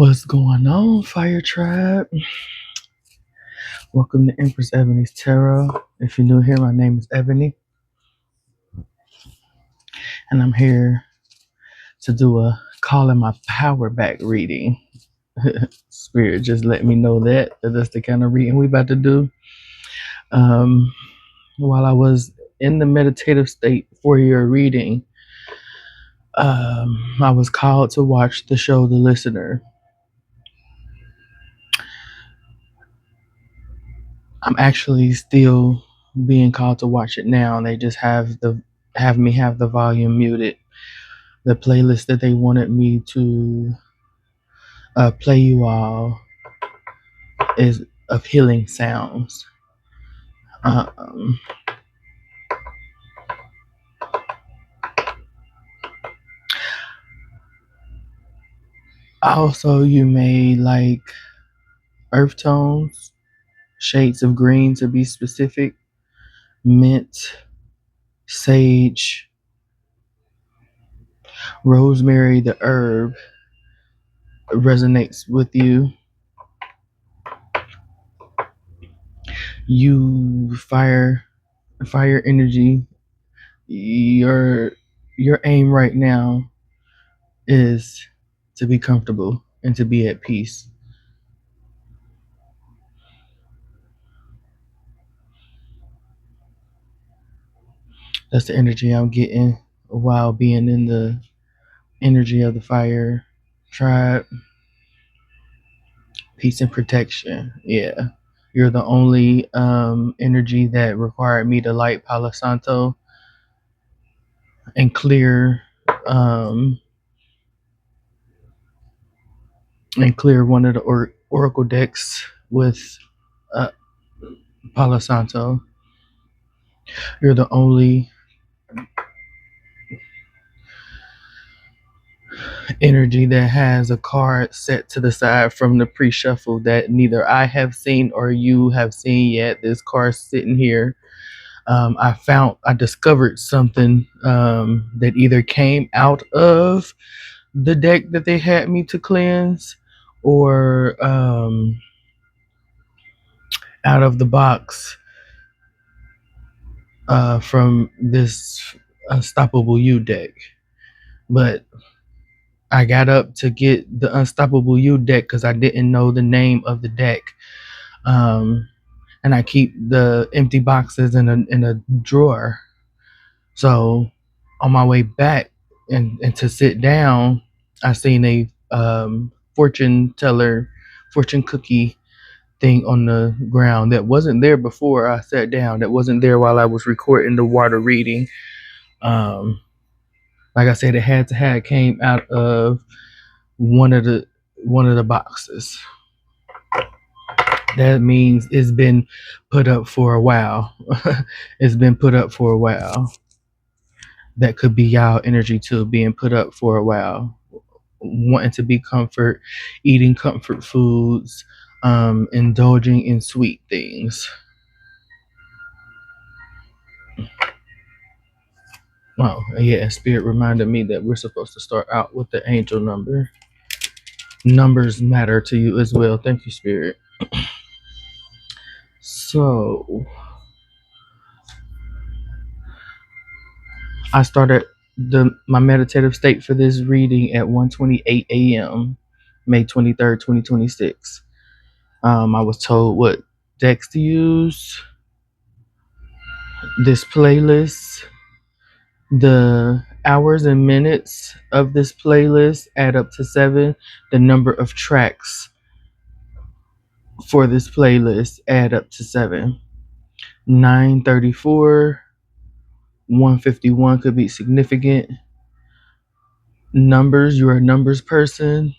What's going on, Fire Tribe? Welcome to Empress Ebony's Tarot. If you're new here, my name is Ebony, and I'm here to do a calling my power back reading. Spirit just let me know that that's the kind of reading we about to do. While I was in the meditative state for your reading, I was called to watch the show The Listener. I'm actually still being called to watch it now, and they just have me have the volume muted. The playlist that they wanted me to play you all is of healing sounds. Um, Also, you may like earth tones, shades of green to be specific, mint, sage, rosemary, the herb resonates with you. You fire energy. Your aim right now is to be comfortable and to be at peace. That's the energy I'm getting while being in the energy of the fire tribe. Peace and protection. Yeah. You're the only energy that required me to light Palo Santo and clear one of the oracle decks with Palo Santo. You're the only energy that has a card set to the side from the pre-shuffle that neither I have seen or you have seen yet. This card sitting here. I discovered something that either came out of the deck that they had me to cleanse or out of the box from this Unstoppable You deck. But I got up to get the Unstoppable You deck because I didn't know the name of the deck. And I keep the empty boxes in a drawer. So on my way back and to sit down, I seen a fortune cookie thing on the ground that wasn't there before I sat down. That wasn't there while I was recording the water reading. Like I said, it had to have came out of one of the boxes. That means it's been put up for a while. It's been put up for a while. That could be y'all energy too, being put up for a while, wanting to be comfort, eating comfort foods, indulging in sweet things. Oh, yeah, Spirit reminded me that we're supposed to start out with the angel number. Numbers matter to you as well. Thank you, Spirit. So, I started my meditative state for this reading at 1:28 a.m., May 23rd, 2026. I was told what decks to use. This playlist, the hours and minutes of this playlist add up to 7. The number of tracks for this playlist add up to 7. 934, 151 could be significant. Numbers, you're a numbers person.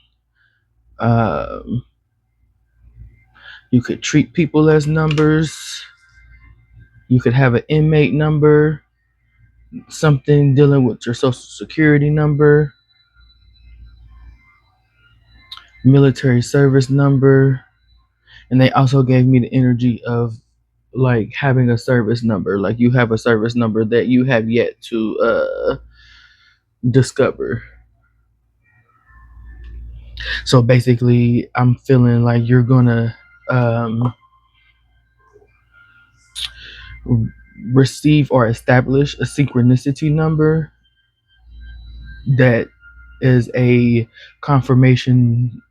You could treat people as numbers. You could have an inmate number, something dealing with your social security number, military service number. And they also gave me the energy of like having a service number, like you have a service number that you have yet to discover. So basically, I'm feeling like you're gonna um, receive or establish a synchronicity number that is a confirmation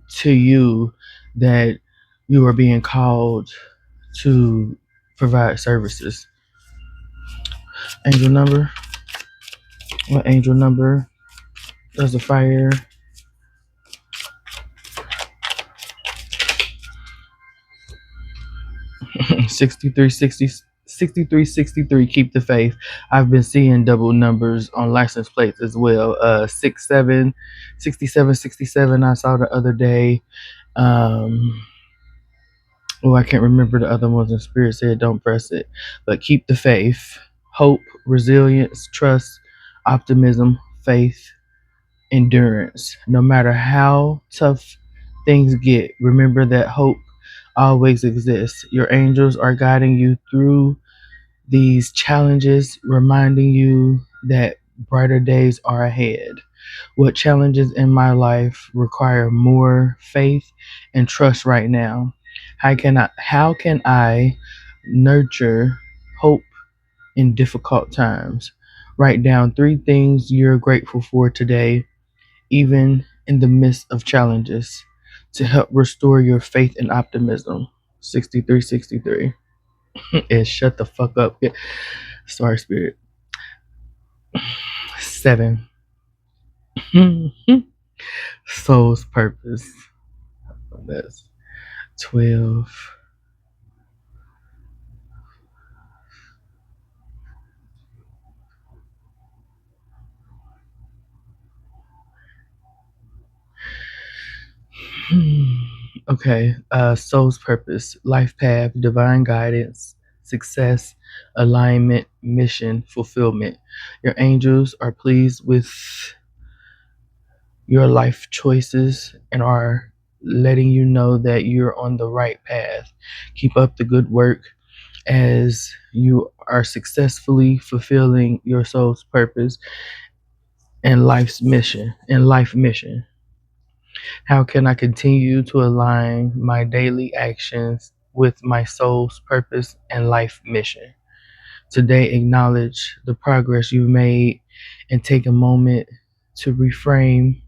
to you that you are being called to provide services. Angel number. What angel number? There's a fire. 63, 60, 63, 63. Keep the faith. I've been seeing double numbers on license plates as well. 67, 67, 67. I saw the other day. Um, I can't remember the other ones. And Spirit said, don't press it. But keep the faith. Hope, resilience, trust, optimism, faith, endurance. No matter how tough things get, remember that hope always exists. Your angels are guiding you through these challenges, reminding you that brighter days are ahead. What challenges in my life require more faith and trust right now? How can I nurture hope in difficult times? Write down 3 things you're grateful for today, even in the midst of challenges, to help restore your faith and optimism. 6363 is shut the fuck up. Sorry, Spirit. 7. Soul's purpose. That's 12. Okay. Soul's purpose, life path, divine guidance, success, alignment, mission, fulfillment. Your angels are pleased with your life choices and are letting you know that you're on the right path. Keep up the good work as you are successfully fulfilling your soul's purpose and life mission. How can I continue to align my daily actions with my soul's purpose and life mission? Today, acknowledge the progress you've made and take a moment to reaffirm,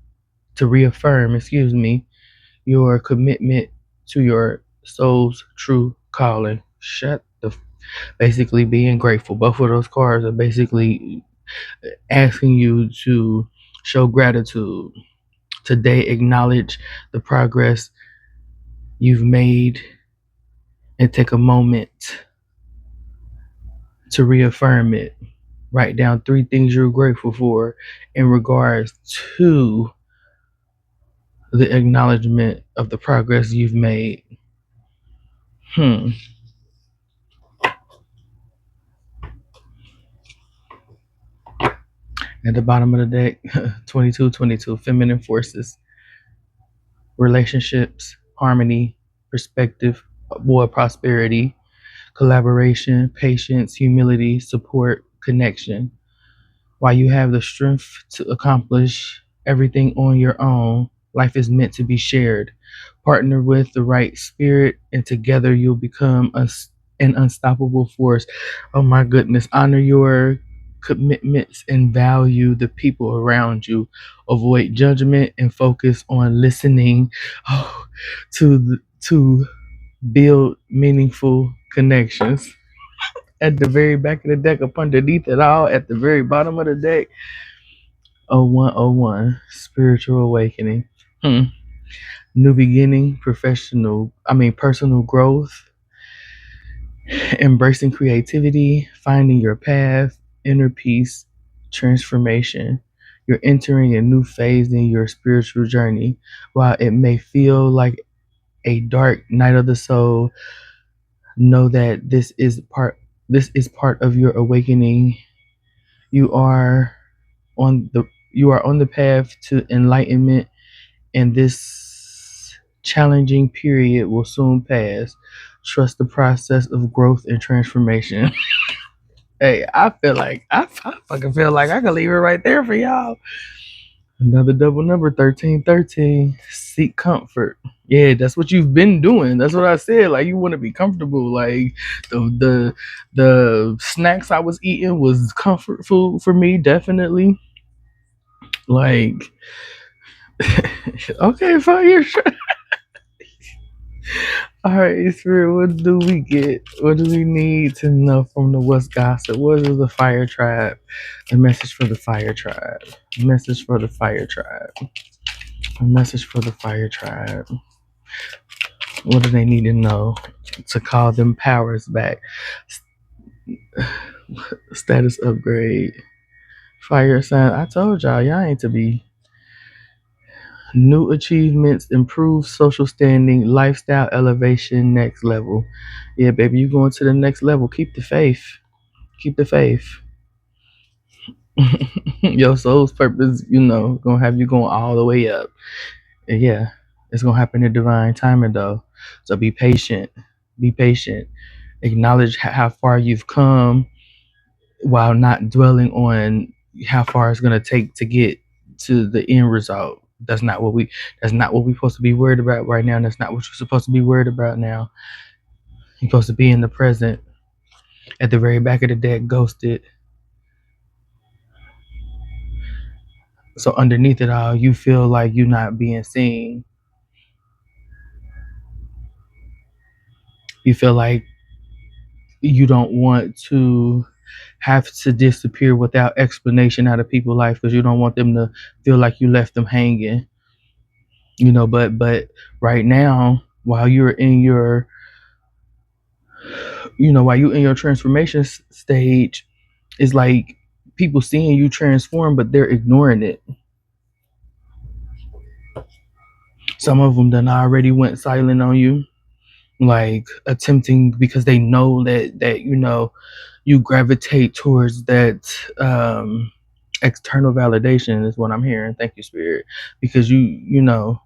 your commitment to your soul's true calling. Basically being grateful. Both of those cards are basically asking you to show gratitude. Today, acknowledge the progress you've made and take a moment to reaffirm it. Write down 3 things you're grateful for in regards to the acknowledgement of the progress you've made. Hmm. At the bottom of the deck, 2222, feminine forces, relationships, harmony, perspective, prosperity, collaboration, patience, humility, support, connection. While you have the strength to accomplish everything on your own, life is meant to be shared. Partner with the right spirit, and together you'll become an unstoppable force. Oh my goodness. Honor your commitments and value the people around you. Avoid judgment and focus on listening to build meaningful connections. At the very back of the deck, up underneath it all, at the very bottom of the deck, 0101, spiritual awakening. New beginning, personal growth, embracing creativity, finding your path, inner peace, transformation. You're entering a new phase in your spiritual journey. While it may feel like a dark night of the soul, know that this is part of your awakening. You are on the path to enlightenment, and this challenging period will soon pass. Trust the process of growth and transformation. Hey, I fucking feel like I can leave it right there for y'all. Another double number, 1313. Seek comfort. Yeah, that's what you've been doing. That's what I said. Like, you want to be comfortable. Like, the snacks I was eating was comfort food for me, definitely. Like, okay, fine, you're sure. All right, Spirit, what do we get? What do we need to know from the What's Gossip? What is the Fire Tribe? A message for the Fire Tribe. A message for the Fire Tribe. A message for the Fire Tribe. What do they need to know to call them powers back? Status upgrade. Fire sign. I told y'all ain't to be. New achievements, improved social standing, lifestyle elevation, next level. Yeah, baby, you going to the next level. Keep the faith. Keep the faith. Your soul's purpose, gonna have you going all the way up. And yeah, it's gonna happen in divine timing though. So be patient. Be patient. Acknowledge how far you've come while not dwelling on how far it's gonna take to get to the end result. That's not what we're supposed to be worried about right now. That's not what you're supposed to be worried about now. You're supposed to be in the present. At the very back of the deck, ghosted. So underneath it all, you feel like you're not being seen. You feel like you don't want to have to disappear without explanation out of people's life because you don't want them to feel like you left them hanging. But right now, while you're in your transformation stage, it's like people seeing you transform, but they're ignoring it. Some of them done already went silent on you, like attempting because they know that you gravitate towards that external validation is what I'm hearing. Thank you, Spirit, because you know,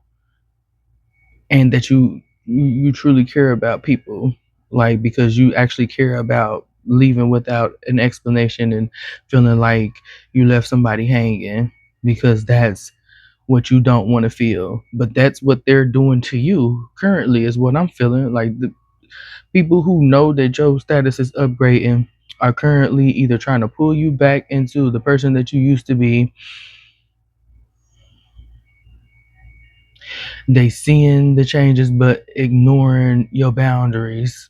and that you truly care about people, like because you actually care about leaving without an explanation and feeling like you left somebody hanging because that's what you don't want to feel, but that's what they're doing to you currently is what I'm feeling like. The people who know that your status is upgrading are currently either trying to pull you back into the person that you used to be. They seeing the changes but ignoring your boundaries.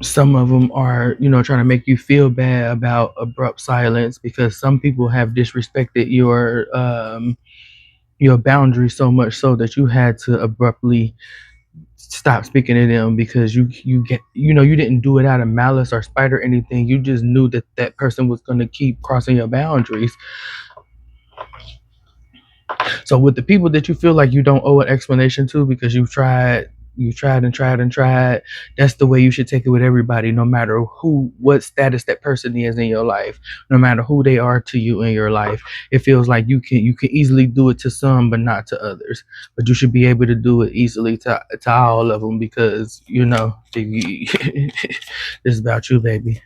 Some of them are, trying to make you feel bad about abrupt silence because some people have disrespected your boundaries so much so that you had to abruptly stop speaking to them because you didn't do it out of malice or spite or anything. You just knew that that person was going to keep crossing your boundaries. So with the people that you feel like you don't owe an explanation to because you tried and tried, that's the way you should take it with everybody, no matter what status that person is in your life, no matter who they are to you in your life. It feels like you can easily do it to some, but not to others. But you should be able to do it easily to all of them because this is about you, baby.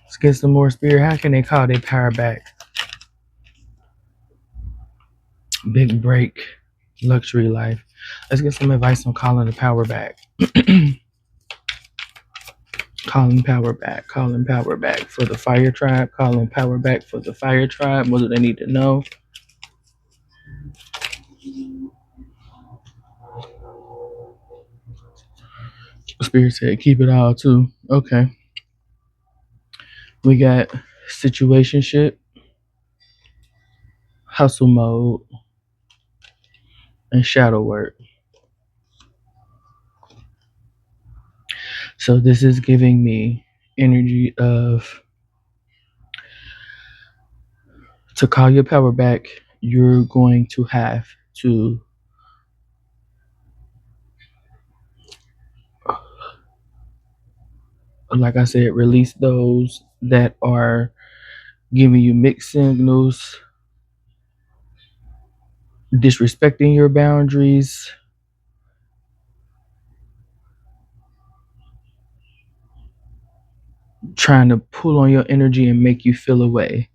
Let's get some more spirit. How can they call their power back? Big break, luxury life. Let's get some advice on calling the power back. Calling power back. Calling power back for the fire tribe. Calling power back for the fire tribe. What do they need to know? Spirit said, keep it all too. Okay. We got situationship, hustle mode, and shadow work. So this is giving me energy of to call your power back. You're going to have to, like I said, release those that are giving you mixed signals, disrespecting your boundaries, trying to pull on your energy and make you feel away.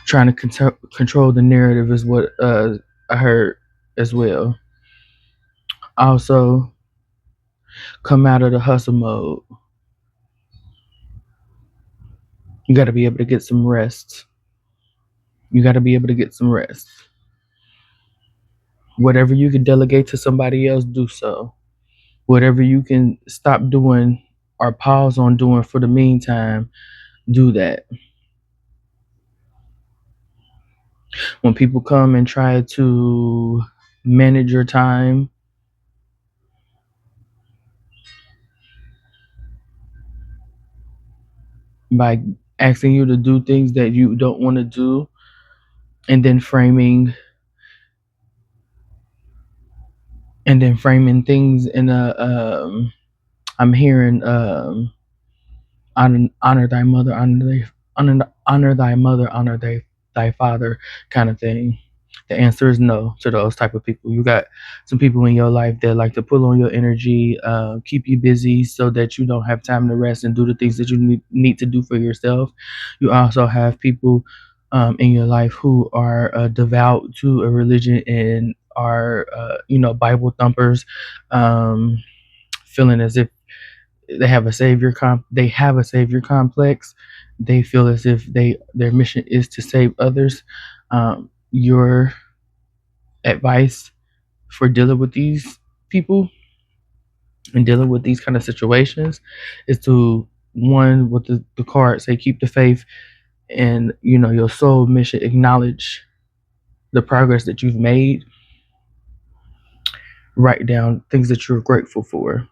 Trying to control the narrative is what I heard as well. Also, come out of the hustle mode. You got to be able to get some rest. You got to be able to get some rest. Whatever you can delegate to somebody else, do so. Whatever you can stop doing or pause on doing for the meantime, do that. When people come and try to manage your time, by asking you to do things that you don't want to do, and then framing things in a I'm hearing honor thy mother, honor thy mother, honor thy father kind of thing. The answer is no to those type of people. You got some people in your life that like to pull on your energy, keep you busy so that you don't have time to rest and do the things that you need to do for yourself. You also have people in your life who are devout to a religion and are, Bible thumpers, feeling as if they have a savior complex. They feel as if their mission is to save others. Your advice for dealing with these people and dealing with these kind of situations is to, one, what the card say, keep the faith, and your soul mission, acknowledge the progress that you've made, write down things that you're grateful for.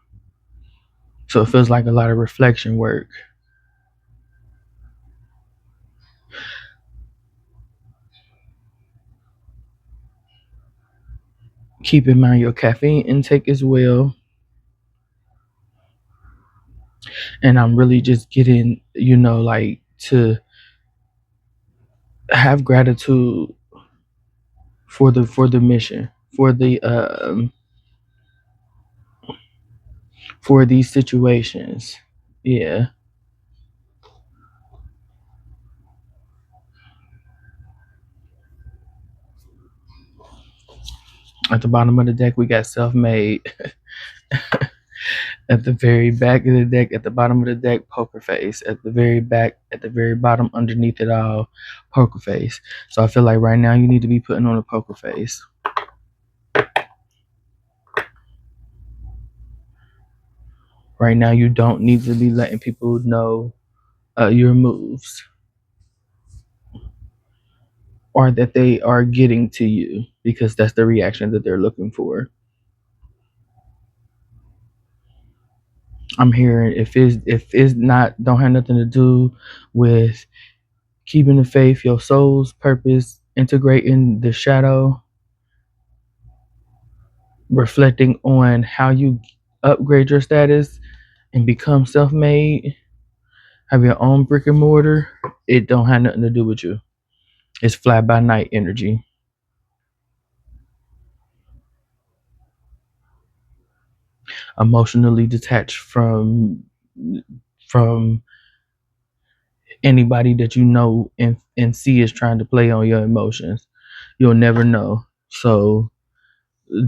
So it feels like a lot of reflection work. Keep in mind your caffeine intake as well. And I'm really just getting, like, to have gratitude for the mission, for these situations. Yeah. At the bottom of the deck, we got self-made. At the very back of the deck, at the bottom of the deck, poker face. At the very back, at the very bottom, underneath it all, poker face. So I feel like right now you need to be putting on a poker face. Right now you don't need to be letting people know your moves, or that they are getting to you, because that's the reaction that they're looking for. I'm hearing, if it's not, don't have nothing to do with keeping the faith, your soul's purpose, integrating the shadow, reflecting on how you upgrade your status and become self-made, have your own brick and mortar, it don't have nothing to do with you. It's fly by night energy. Emotionally detached from anybody that and see is trying to play on your emotions. You'll never know. So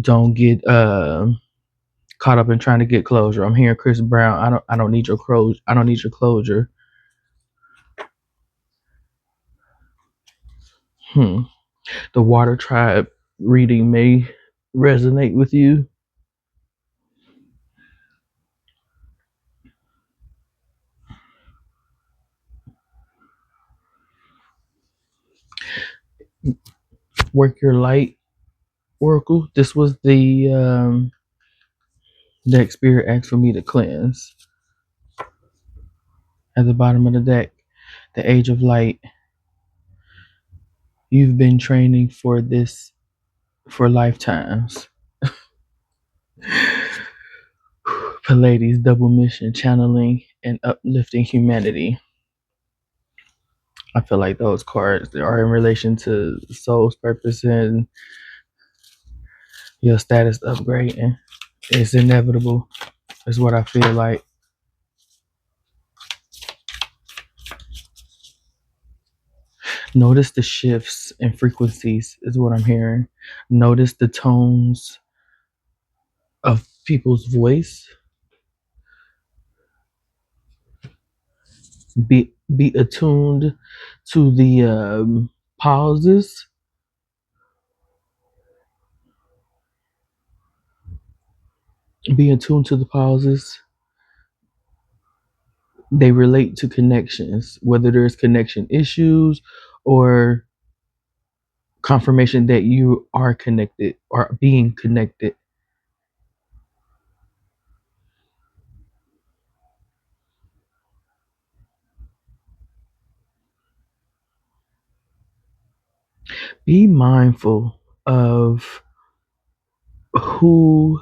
don't get caught up in trying to get closure. I'm hearing Chris Brown. I don't need your closure. I don't need your closure. The Water Tribe reading may resonate with you. Work Your Light Oracle. This was the spirit asked for me to cleanse. At the bottom of the deck, the Age of Light. You've been training for this for lifetimes. Pallades, double mission, channeling and uplifting humanity. I feel like those cards are in relation to soul's purpose and your status upgrading. It's inevitable, is what I feel like. Notice the shifts and frequencies, is what I'm hearing. Notice the tones of people's voice. Be attuned to the pauses. Be attuned to the pauses. They relate to connections, whether there's connection issues or confirmation that you are connected or being connected. Be mindful of who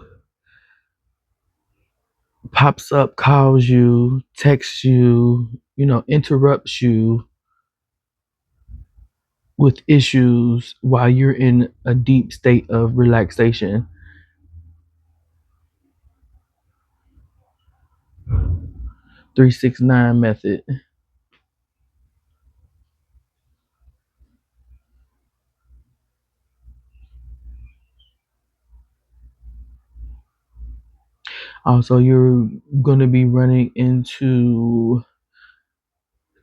pops up, calls you, texts you, interrupts you with issues while you're in a deep state of relaxation. 369 method. Also, you're going to be running into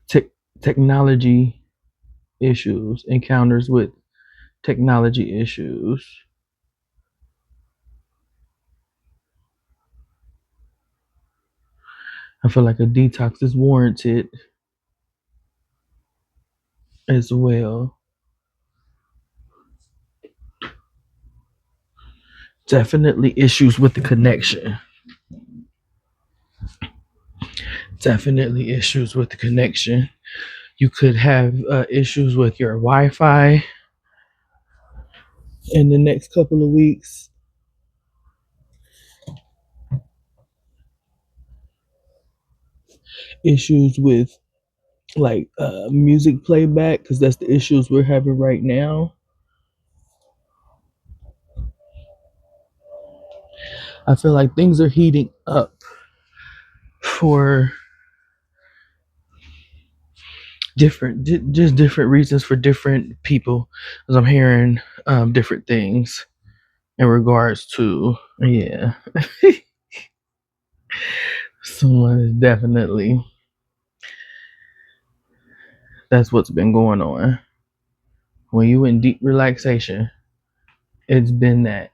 te- technology issues, encounters with technology issues. I feel like a detox is warranted as well. Definitely issues with the connection. Definitely issues with the connection. You could have issues with your Wi Fi in the next couple of weeks. Issues with like music playback, because that's the issues we're having right now. I feel like things are heating up for just different reasons for different people, as I'm hearing different things in regards to, yeah. Someone is definitely, that's what's been going on. When you in deep relaxation, it's been that.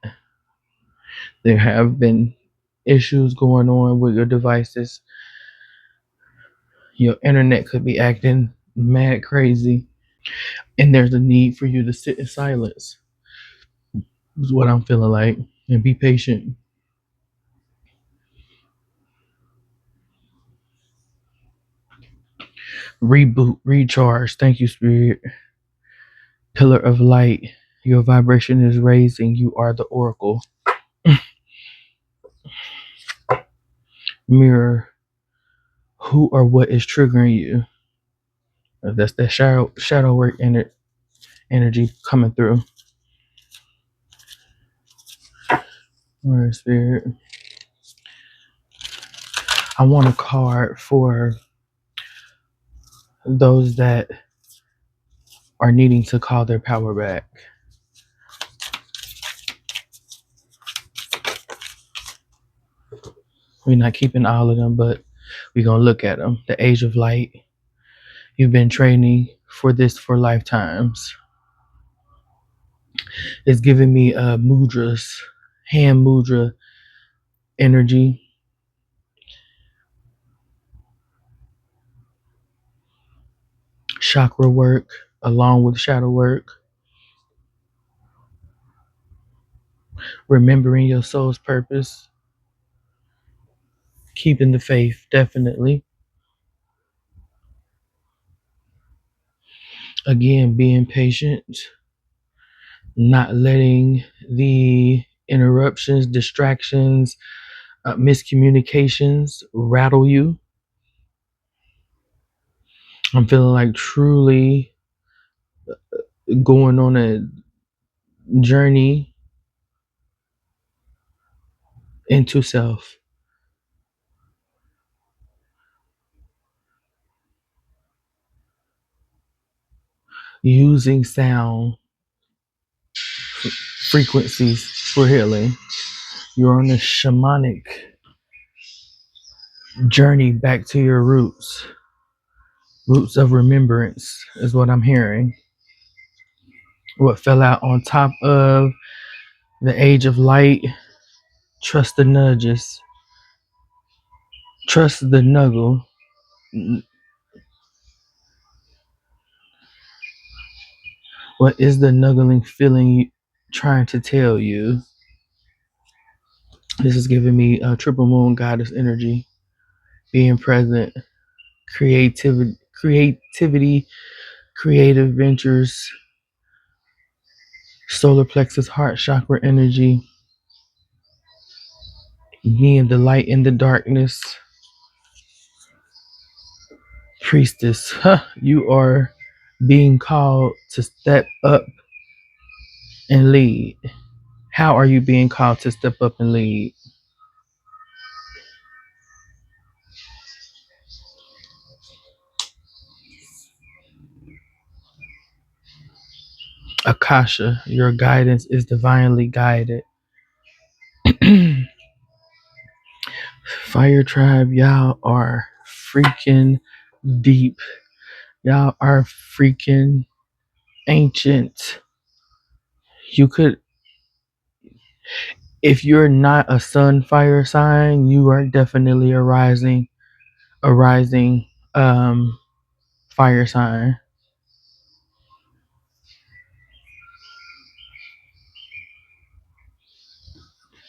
There have been issues going on with your devices. Your internet could be acting mad crazy, and there's a need for you to sit in silence, is what I'm feeling like, and be patient. Reboot, recharge. Thank you, Spirit. Pillar of light. Your vibration is raising. You are the oracle. Mirror. Who or what is triggering you? That's that shadow work energy coming through. All right, Spirit. I want a card for those that are needing to call their power back. We're not keeping all of them, but we're going to look at them. The age of light. You've been training for this for lifetimes. It's giving me mudras, hand mudra energy. Chakra work along with shadow work. Remembering your soul's purpose. Keeping the faith, definitely. Again, being patient. Not letting the interruptions, distractions, miscommunications rattle you. I'm feeling like truly going on a journey into self. using sound frequencies for healing. You're on a shamanic journey back to your roots. Roots of remembrance is what I'm hearing. What fell out on top of the age of light, trust the nudges, trust the nuggle. What is the nuggling feeling trying to tell you? This is giving me a triple moon goddess energy, being present, creativity, creative ventures, solar plexus, heart chakra energy, being the light in the darkness. Priestess, you are being called to step up and lead. How are you being called to step up and lead? Akasha, your guidance is divinely guided. Fire tribe, y'all are freaking deep. Y'all are freaking ancient. You could, if you're not a sun fire sign, you are definitely a rising fire sign.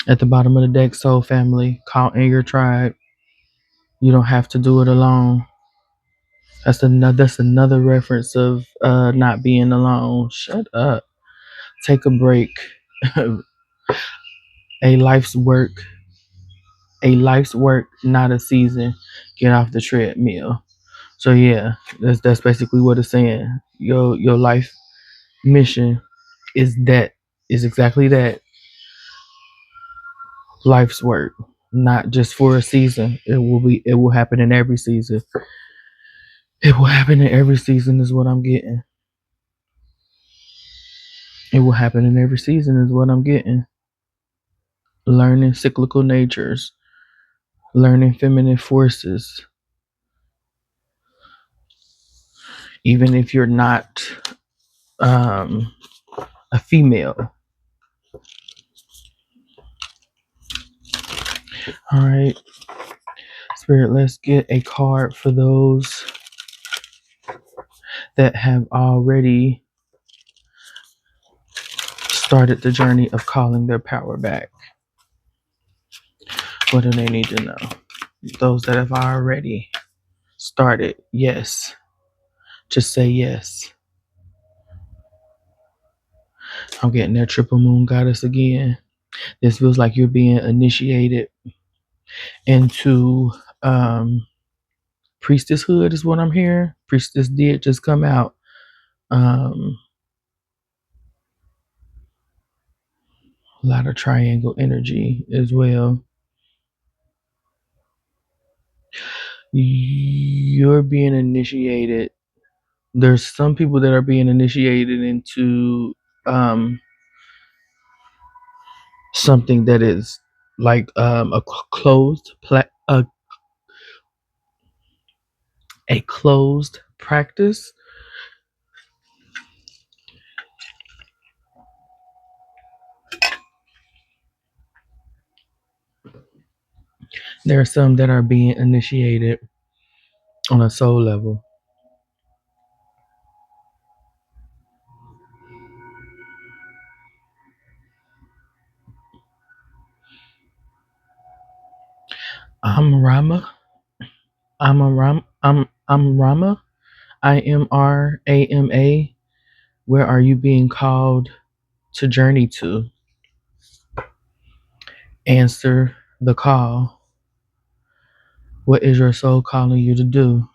At the bottom of the deck, soul family, call in your tribe. You don't have to do it alone. That's another reference of not being alone. Shut up. Take a break. a life's work. A life's work, not a season. Get off the treadmill. So yeah, that's basically what it's saying. Your life mission is exactly that. Life's work, not just for a season. It will happen in every season. It will happen in every season is what I'm getting. It will happen in every season is what I'm getting. Learning cyclical natures, learning feminine forces, even if you're not um, a female. All right, Spirit, let's get a card for those that have already started the journey of calling their power back. What do they need to know? Those that have already started, yes. Just say yes. I'm getting that triple moon goddess again. This feels like you're being initiated into priestesshood is what I'm hearing. Priestess did just come out. A lot of triangle energy as well. You're being initiated. There's some people that are being initiated into something that is like a closed a closed practice. There are some that are being initiated on a soul level. I'm Rama. I'm Rama. IMRAMA. Where are you being called to journey to? Answer the call. What is your soul calling you to do?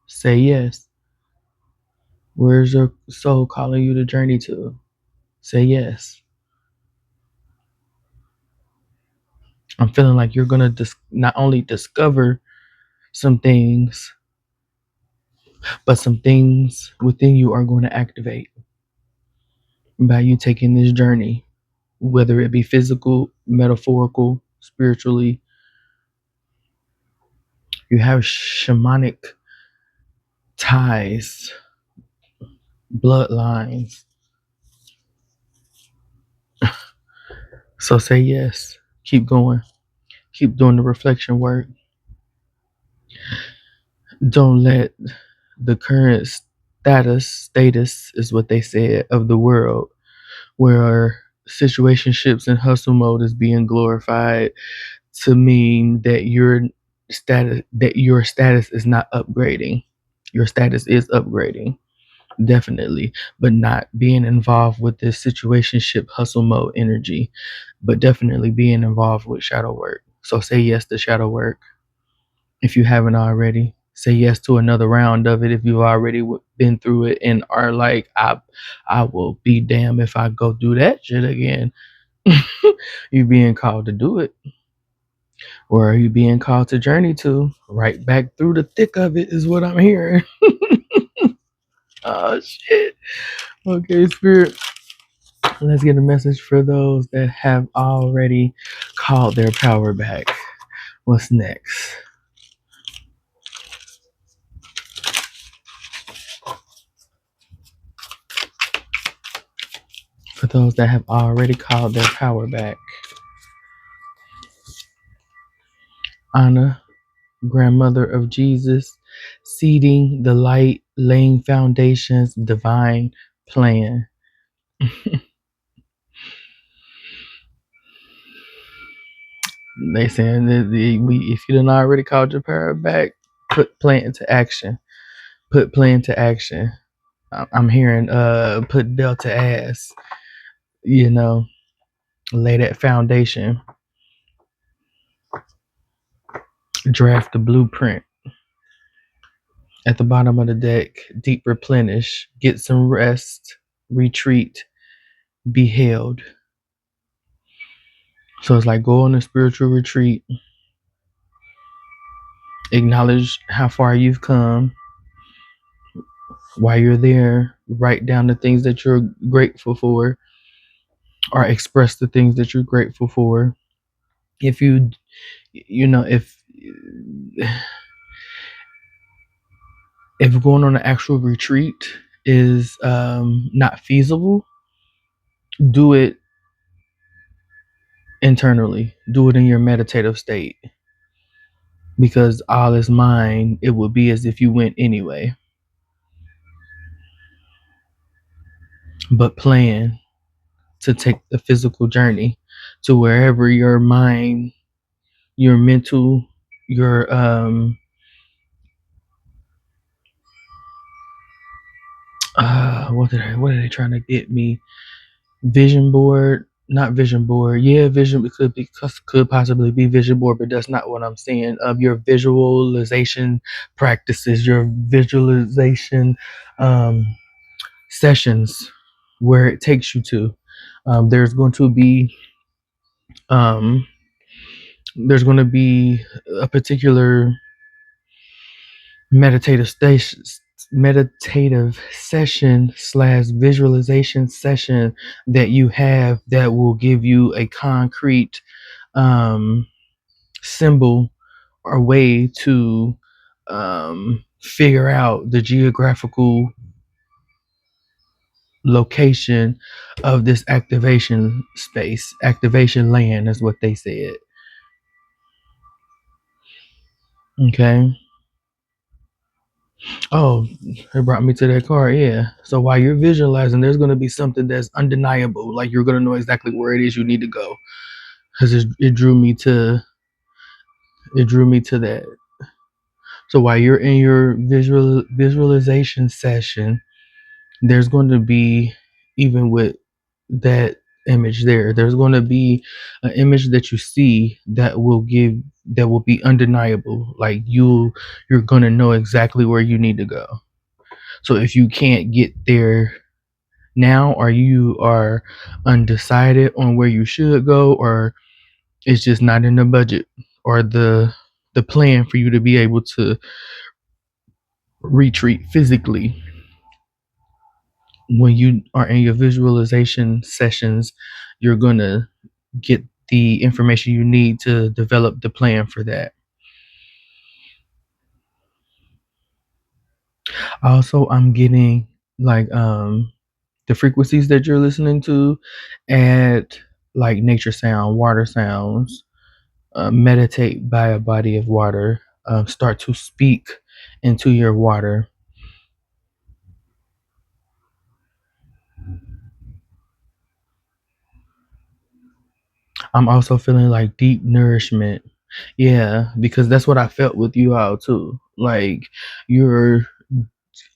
Say yes. Where is your soul calling you to journey to? Say yes. I'm feeling like you're going to not only discover some things, But some things within you are going to activate by you taking this journey, whether it be physical, metaphorical, spiritually. You have shamanic ties, bloodlines. So say yes. Keep going. Keep doing the reflection work. Don't let the current status is what they said of the world, where situationships and hustle mode is being glorified to mean that your status is not upgrading. Your status is upgrading, definitely, but not being involved with this situationship hustle mode energy, but definitely being involved with shadow work. So say yes to shadow work if you haven't already. Say yes to another round of it if you've already been through it and are like, I will be damned if I go do that shit again. You being called to do it, or are you being called to journey to right back through the thick of it? Is what I'm hearing. Oh shit. Okay, spirit. Let's get a message for those that have already called their power back. What's next? For those that have already called their power back. Anna, grandmother of Jesus, seeding the light, laying foundations, divine plan. They saying that if you didn't already called your power back, put plan into action. Put plan to action. I'm hearing put Delta ass. You know, lay that foundation. Draft the blueprint. At the bottom of the deck, deep replenish, get some rest, retreat, be held. So it's like go on a spiritual retreat, acknowledge how far you've come. While you're there, write down the things that you're grateful for, or express the things that you're grateful for. If if going on an actual retreat is not feasible, do it internally. Do it in your meditative state, because all is mind. It would be as if you went anyway. But plan to take the physical journey to wherever your mind, your mental, your what are they trying to get me? Vision board, not vision board. Yeah, vision could possibly be vision board, but that's not what I'm saying. Of your visualization practices, your visualization sessions, where it takes you to. There's going to be um, there's going to be a particular meditative station, meditative session slash visualization session that you have that will give you a concrete symbol or way to figure out the geographical location of this activation space. Activation land is what they said. Okay. Oh, it brought me to that card. Yeah. So while you're visualizing, there's going to be something that's undeniable. Like you're going to know exactly where it is you need to go, because it drew me to that. So while you're in your visualization session, there's going to be, even with that image there's going to be an image that you see that will be undeniable. Like you're going to know exactly where you need to go. So if you can't get there now, or you are undecided on where you should go, or it's just not in the budget or the plan for you to be able to retreat physically. When you are in your visualization sessions, you're going to get the information you need to develop the plan for that. Also, I'm getting like the frequencies that you're listening to, add like nature sound, water sounds, meditate by a body of water, start to speak into your water. I'm also feeling like deep nourishment. Yeah, because that's what I felt with you all too. Like you're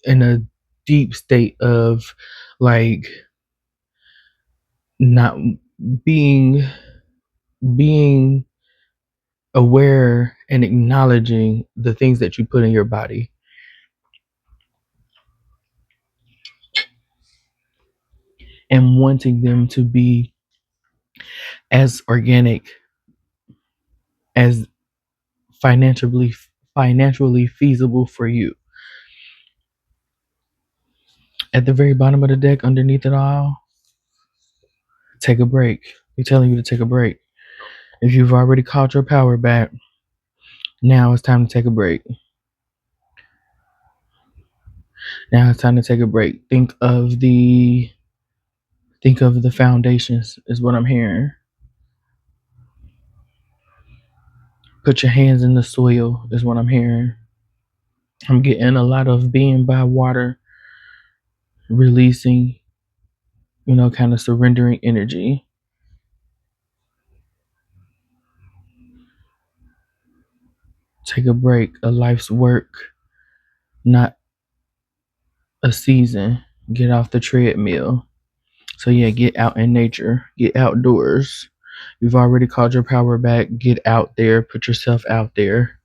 in a deep state of like not being being aware and acknowledging the things that you put in your body and wanting them to be as organic, as financially financially feasible for you. At the very bottom of the deck, underneath it all, take a break. We're telling you to take a break. If you've already caught your power back, now it's time to take a break. Now it's time to take a break. Think of the foundations is what I'm hearing. Put your hands in the soil is what I'm hearing. I'm getting a lot of being by water, releasing, kind of surrendering energy. Take a break, a life's work, not a season. Get off the treadmill. So yeah, get out in nature, get outdoors. You've already called your power back. Get out there, put yourself out there.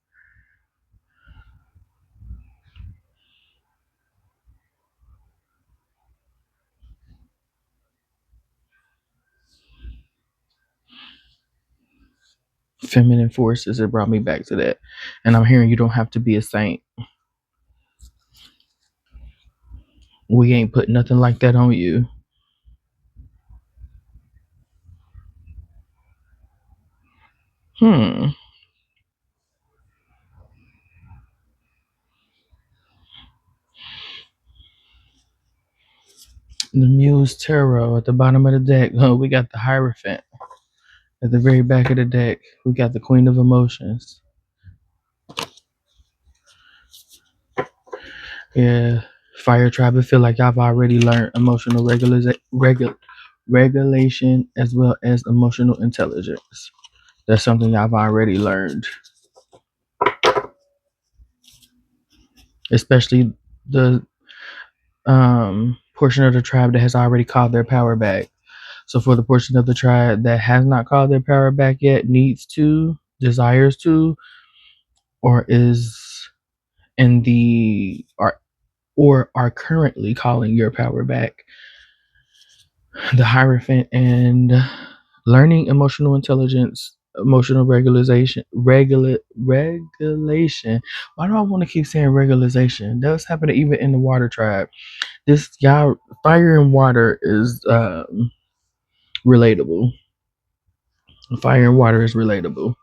Feminine forces, it brought me back to that. And I'm hearing you don't have to be a saint. We ain't put nothing like that on you. Hmm. The Muse Tarot at the bottom of the deck. Oh, we got the Hierophant at the very back of the deck. We got the Queen of Emotions. Yeah. Fire tribe, I feel like I've already learned emotional regulation as well as emotional intelligence. That's something I've already learned. Especially the portion of the tribe that has already called their power back. So for the portion of the tribe that has not called their power back yet, needs to, desires to, or is in the are currently calling your power back, the Hierophant and learning emotional intelligence, emotional regulation. Why do I want to keep saying regularization? That's happening even in the water tribe. This y'all, fire and water is relatable. Fire and water is relatable.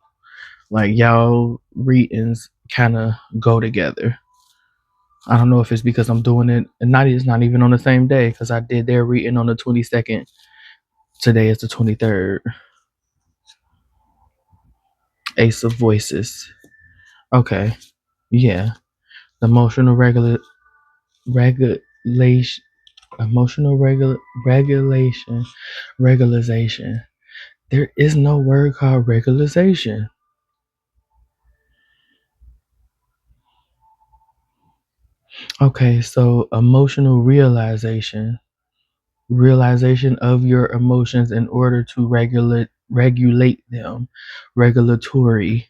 Like y'all readings kind of go together. I don't know if it's because I'm doing it, and it's not even on the same day because I did their reading on the 22nd. Today is the 23rd. Ace of Voices. Okay, yeah. Emotional regulation, emotional regulation, regularization. There is no word called regularization. Okay, so emotional realization of your emotions in order to regulate them, regulatory.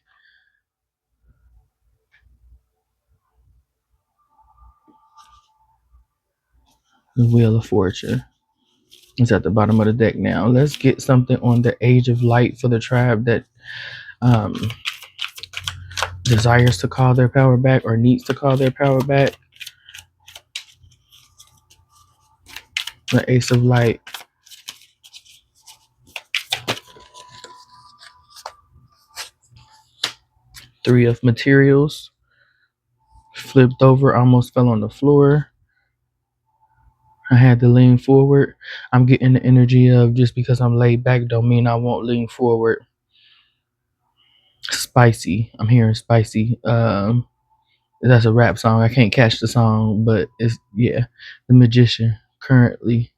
The Wheel of Fortune. It's at the bottom of the deck now. Let's get something on the Age of Light for the tribe that um, desires to call their power back or needs to call their power back. The Ace of Light. Three of Materials. Flipped over, almost fell on the floor. I had to lean forward. I'm getting the energy of just because I'm laid back don't mean I won't lean forward. Spicy. I'm hearing spicy. That's a rap song. I can't catch the song, but it's The Magician currently.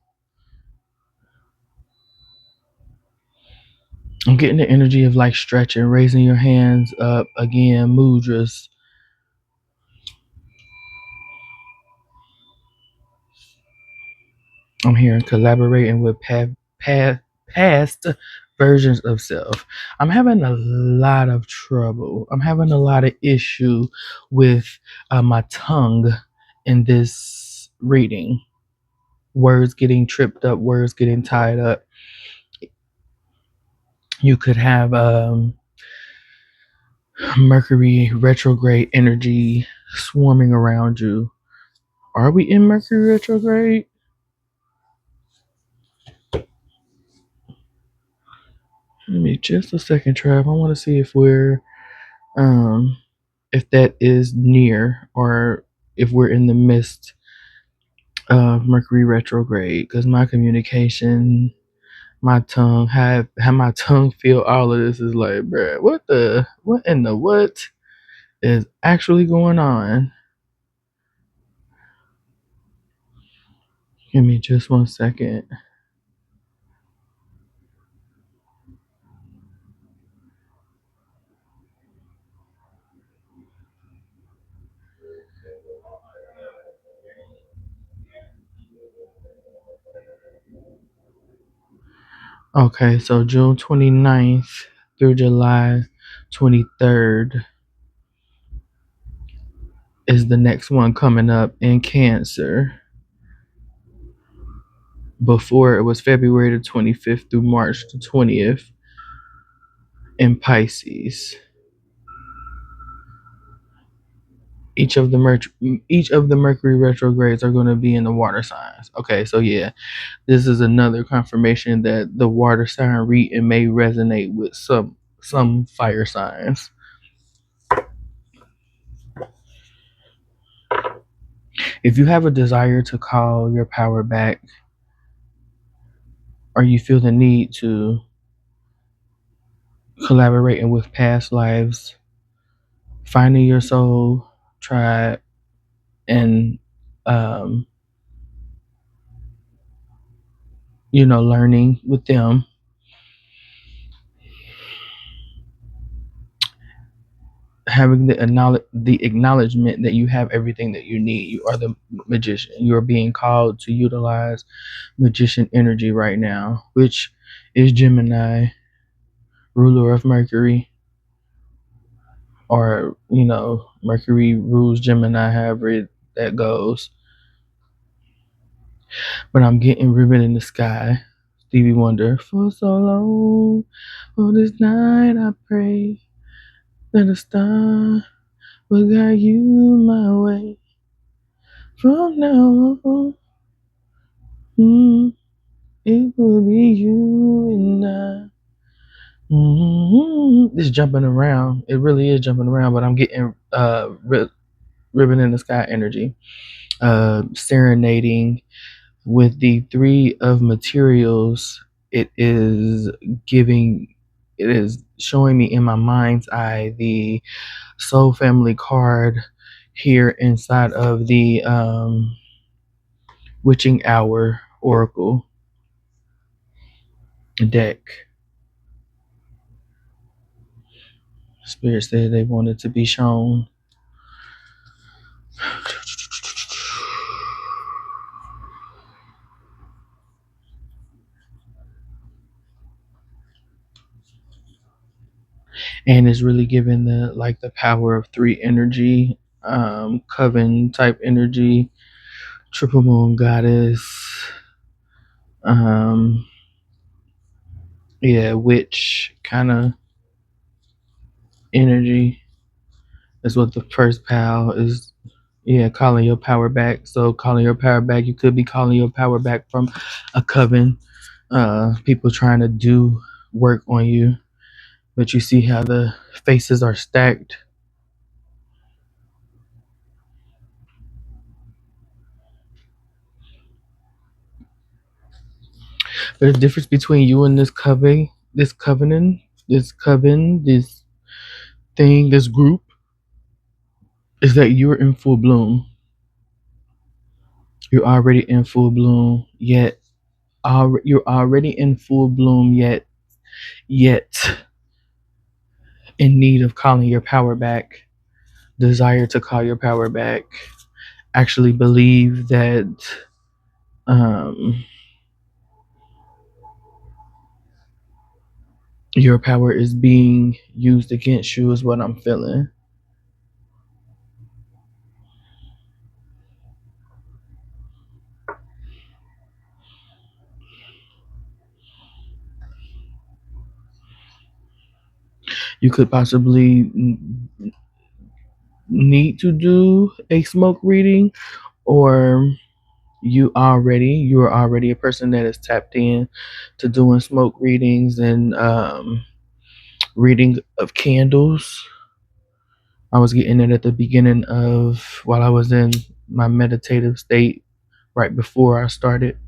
I'm getting the energy of like stretching, raising your hands up again, mudras. I'm hearing collaborating with past versions of self. I'm having a lot of trouble. I'm having a lot of issue with my tongue in this reading. Words getting tripped up, words getting tied up. You could have Mercury retrograde energy swarming around you. Are we in Mercury retrograde? Give me just a second, Trav. I want to see if that is near or if we're in the midst of Mercury retrograde. Because my communication, my tongue, have my tongue feel all of this is like, bruh, what in the what is actually going on? Give me just 1 second. Okay, so June 29th through July 23rd is the next one coming up in Cancer. Before it was February the 25th through March the 20th in Pisces. Each of the Mercury retrogrades are going to be in the water signs. Okay, so this is another confirmation that the water sign reading may resonate with some fire signs. If you have a desire to call your power back, or you feel the need to collaborating with past lives, finding your soul tribe, and learning with them, having the acknowledgement that you have everything that you need. You are the magician. You are being called to utilize magician energy right now, which is Gemini, ruler of Mercury, or Mercury rules Gemini, however that goes. But I'm getting Ribbon in the Sky, Stevie Wonder. For so long, on this night I pray that a star will guide you my way. From now on, it will be you and I. It's jumping around. It really is jumping around, but I'm getting Ribbon in the Sky energy. Serenading with the Three of Materials. It is showing me in my mind's eye the Soul Family card here inside of the Witching Hour Oracle deck. Spirit said they wanted to be shown. And it's really giving the power of three energy, coven type energy, triple moon goddess, witch kind of energy is what the first pal is. Yeah, calling your power back. So calling your power back, you could be calling your power back from a coven, people trying to do work on you. But you see how the faces are stacked. But the difference between you and this thing, this group, is that you're in full bloom. You're already in full bloom, yet you're already in full bloom, yet in need of calling your power back. Desire to call your power back. Actually believe that um, your power is being used against you, is what I'm feeling. You could possibly need to do a smoke reading, or you're already a person that is tapped in to doing smoke readings and reading of candles. I was getting it at the beginning of while I was in my meditative state right before I started.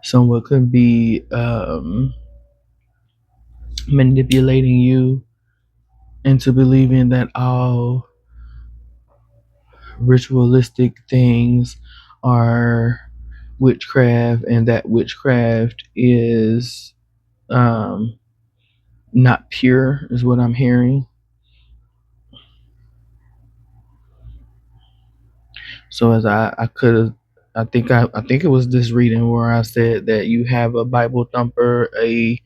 Someone could be manipulating you into believing that all ritualistic things are witchcraft, and that witchcraft is um, not pure, is what I'm hearing. So as I could have, I think it was this reading where I said that you have a Bible thumper, a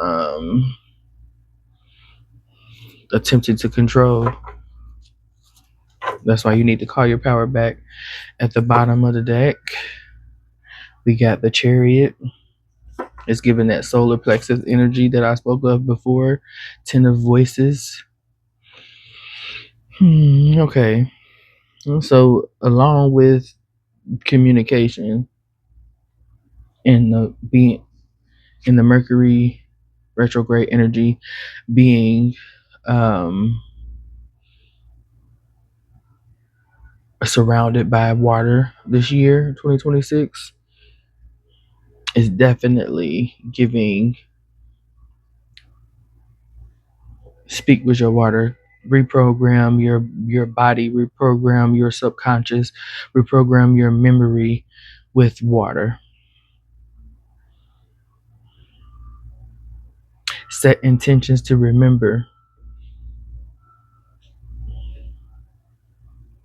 um, attempted to control. That's why you need to call your power back. At the bottom of the deck, we got the Chariot. It's giving that solar plexus energy that I spoke of before. Ten of Voices. Okay. So along with communication and the being in the Mercury retrograde energy being um, surrounded by water this year, 2026, is definitely giving speak with your water, reprogram your body, reprogram your subconscious, reprogram your memory with water. Set intentions to remember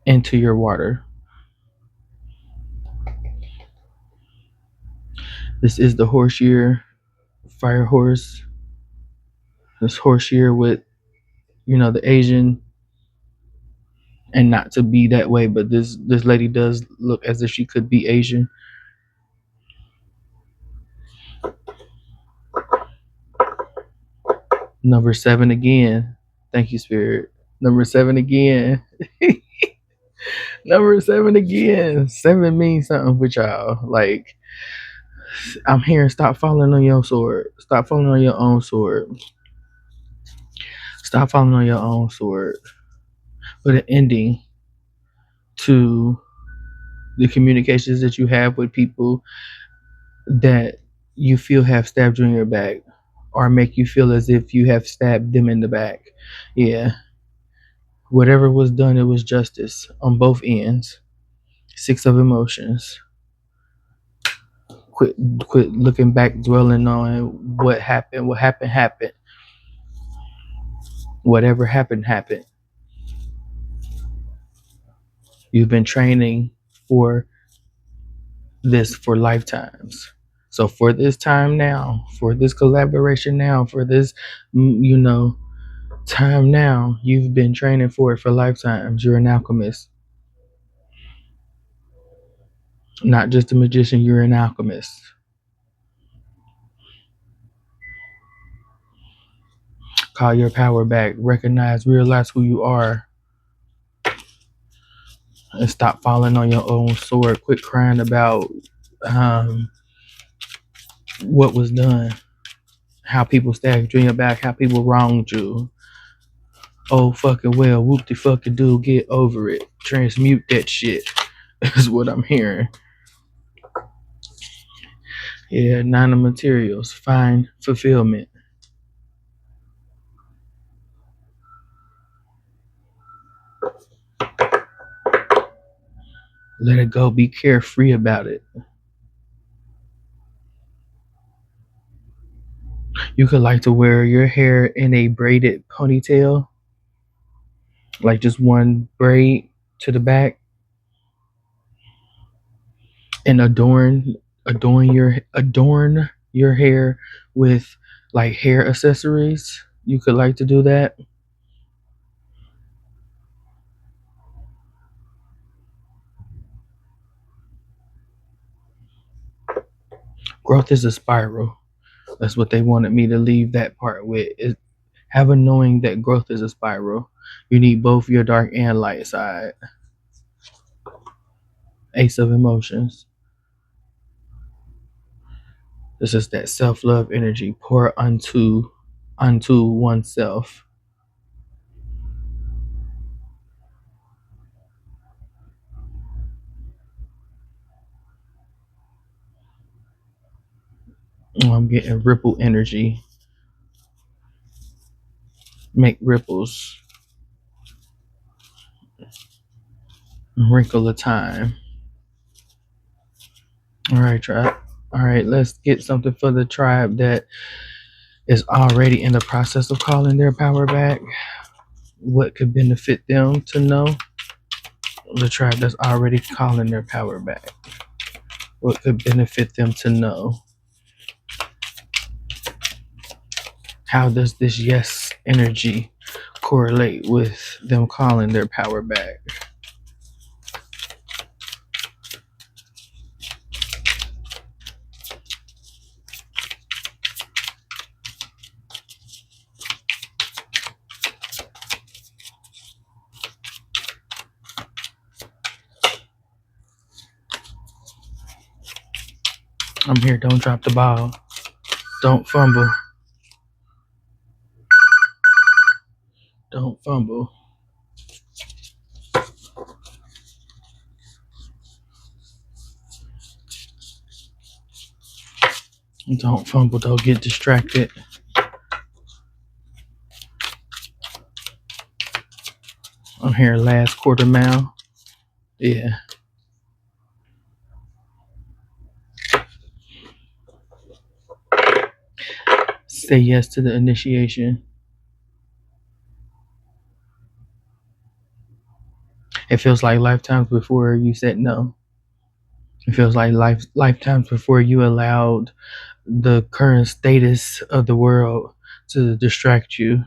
into your water. This is the horse year, fire horse. This horse year with, the Asian, and not to be that way, but this lady does look as if she could be Asian. Number 7 again. Thank you, Spirit. Number 7 again. Number 7 again. 7 means something with y'all. Like, I'm hearing stop falling on your sword. Stop falling on your own sword. Stop falling on your own sword. Put an ending to the communications that you have with people that you feel have stabbed you in your back, or make you feel as if you have stabbed them in the back. Yeah. Whatever was done, it was justice on both ends. 6 of emotions. Quit quit looking back, dwelling on what happened. What happened happened. Whatever happened happened. You've been training for this for lifetimes. So for this time now, for this collaboration now, for this time now, you've been training for it for lifetimes. You're an alchemist. Not just a magician, you're an alchemist. Call your power back. Recognize, realize who you are, and stop falling on your own sword. Quit crying about um, what was done, how people stabbed you in your back, how people wronged you. Oh, fucking well, whoop de fucking do, get over it. Transmute that shit, is what I'm hearing. Yeah, nine of materials, find fulfillment. Let it go, be carefree about it. You could like to wear your hair in a braided ponytail, like just one braid to the back, and adorn your hair with like hair accessories. You could like to do that. Growth is a spiral. That's what they wanted me to leave that part with. Is have a knowing that growth is a spiral. You need both your dark and light side. Ace of emotions. This is that self-love energy. Pour unto oneself. I'm getting ripple energy. Make ripples. Wrinkle of time. All right, tribe. All right, let's get something for the tribe that is already in the process of calling their power back. What could benefit them to know? The tribe that's already calling their power back. What could benefit them to know? How does this yes energy correlate with them calling their power back? I'm here. Don't drop the ball. Don't fumble. Don't fumble. Don't fumble. Don't get distracted. I'm here last quarter mile. Yeah. Say yes to the initiation. It feels like lifetimes before you said no. It feels like lifetimes before you allowed the current status of the world to distract you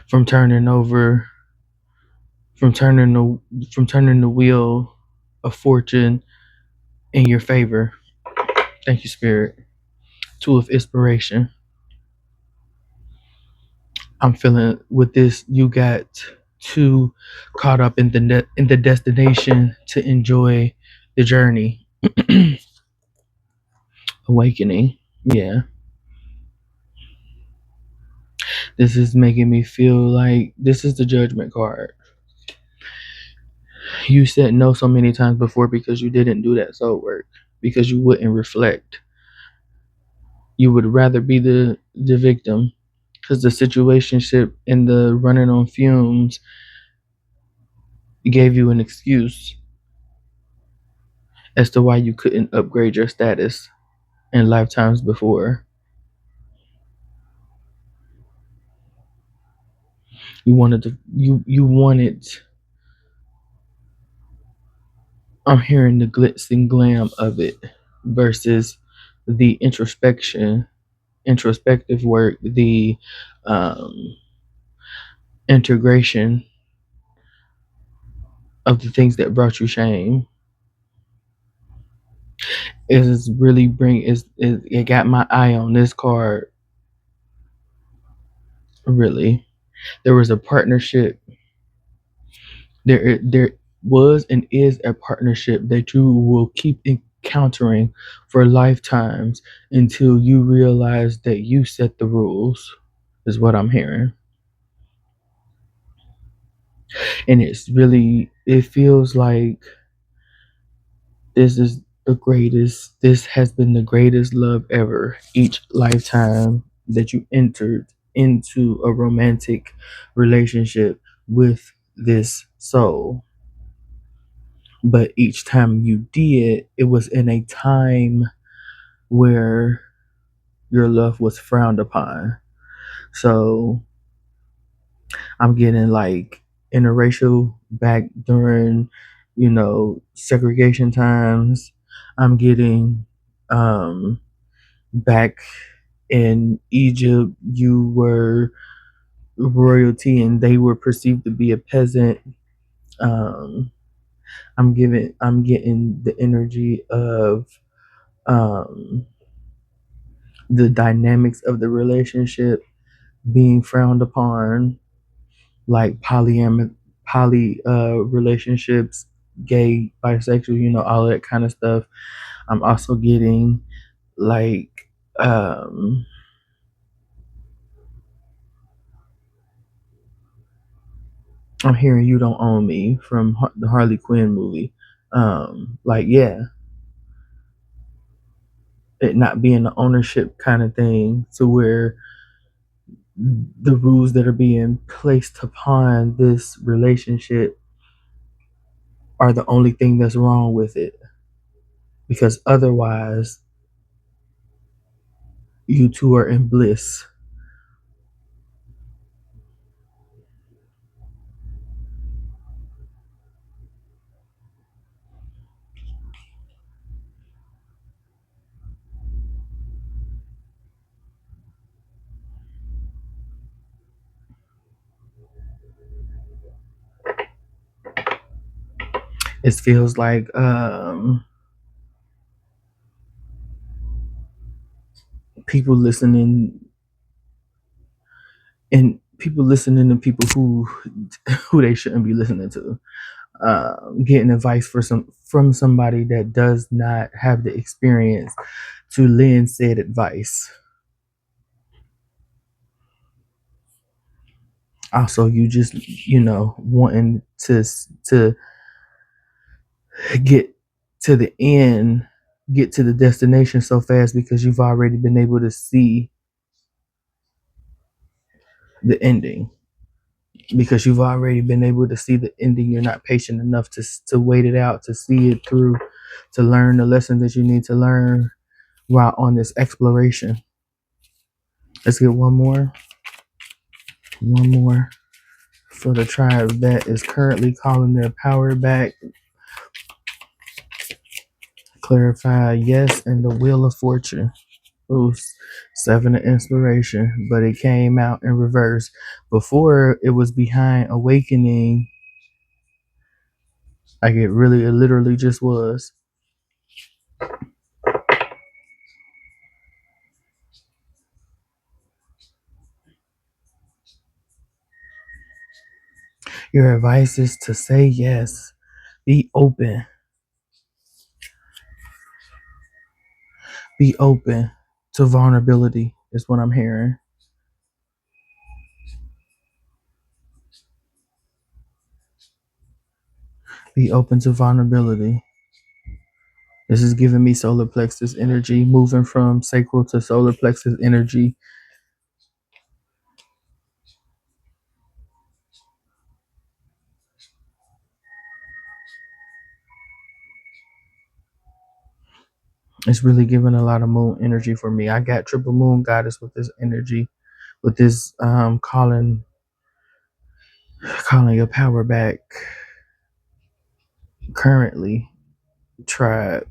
from turning the wheel of fortune in your favor. Thank you, Spirit. Tool of inspiration. I'm feeling with this. You got too caught up in the destination to enjoy the journey. Awakening. Yeah. This is making me feel like this is the judgment card. You said no so many times before because you didn't do that soul work, because you wouldn't reflect. You would rather be the victim because the situationship and the running on fumes gave you an excuse as to why you couldn't upgrade your status in lifetimes before. You wanted. I'm hearing the glitz and glam of it versus the introspective work, the um, integration of the things that brought you shame. It got my eye on this card really. There was a partnership. There was and is a partnership that you will keep encountering for lifetimes until you realize that you set the rules, is what I'm hearing. And it feels like this is this has been the greatest love ever each lifetime that you entered into a romantic relationship with this soul. But each time you did, it was in a time where your love was frowned upon. So I'm getting like interracial back during, segregation times. I'm getting um back in Egypt, you were royalty and they were perceived to be a peasant. Um I'm getting the energy of um the dynamics of the relationship being frowned upon, like poly relationships, gay, bisexual, all of that kind of stuff. I'm also getting like um I'm hearing You Don't Own Me from the Harley Quinn movie. Like, yeah, it not being the ownership kind of thing to where the rules that are being placed upon this relationship are the only thing that's wrong with it. Because otherwise, you two are in bliss. It feels like people listening people listening to people who they shouldn't be listening to. Getting advice from somebody that does not have the experience to lend said advice. Also, you just wanting to get to the end, get to the destination so fast because you've already been able to see the ending. Because you've already been able to see the ending, you're not patient enough to wait it out, to see it through, to learn the lesson that you need to learn while on this exploration. Let's get one more for the tribe that is currently calling their power back. Clarify yes and the wheel of fortune. Ooh, seven of inspiration, but it came out in reverse. Before it was behind awakening, like it literally just was. Your advice is to say yes, be open, be open to vulnerability, is what I'm hearing. Be open to vulnerability. This is giving me solar plexus energy, moving from sacral to solar plexus energy. It's really giving a lot of moon energy for me. I got triple moon goddess with this energy, with this calling your power back currently, tribe.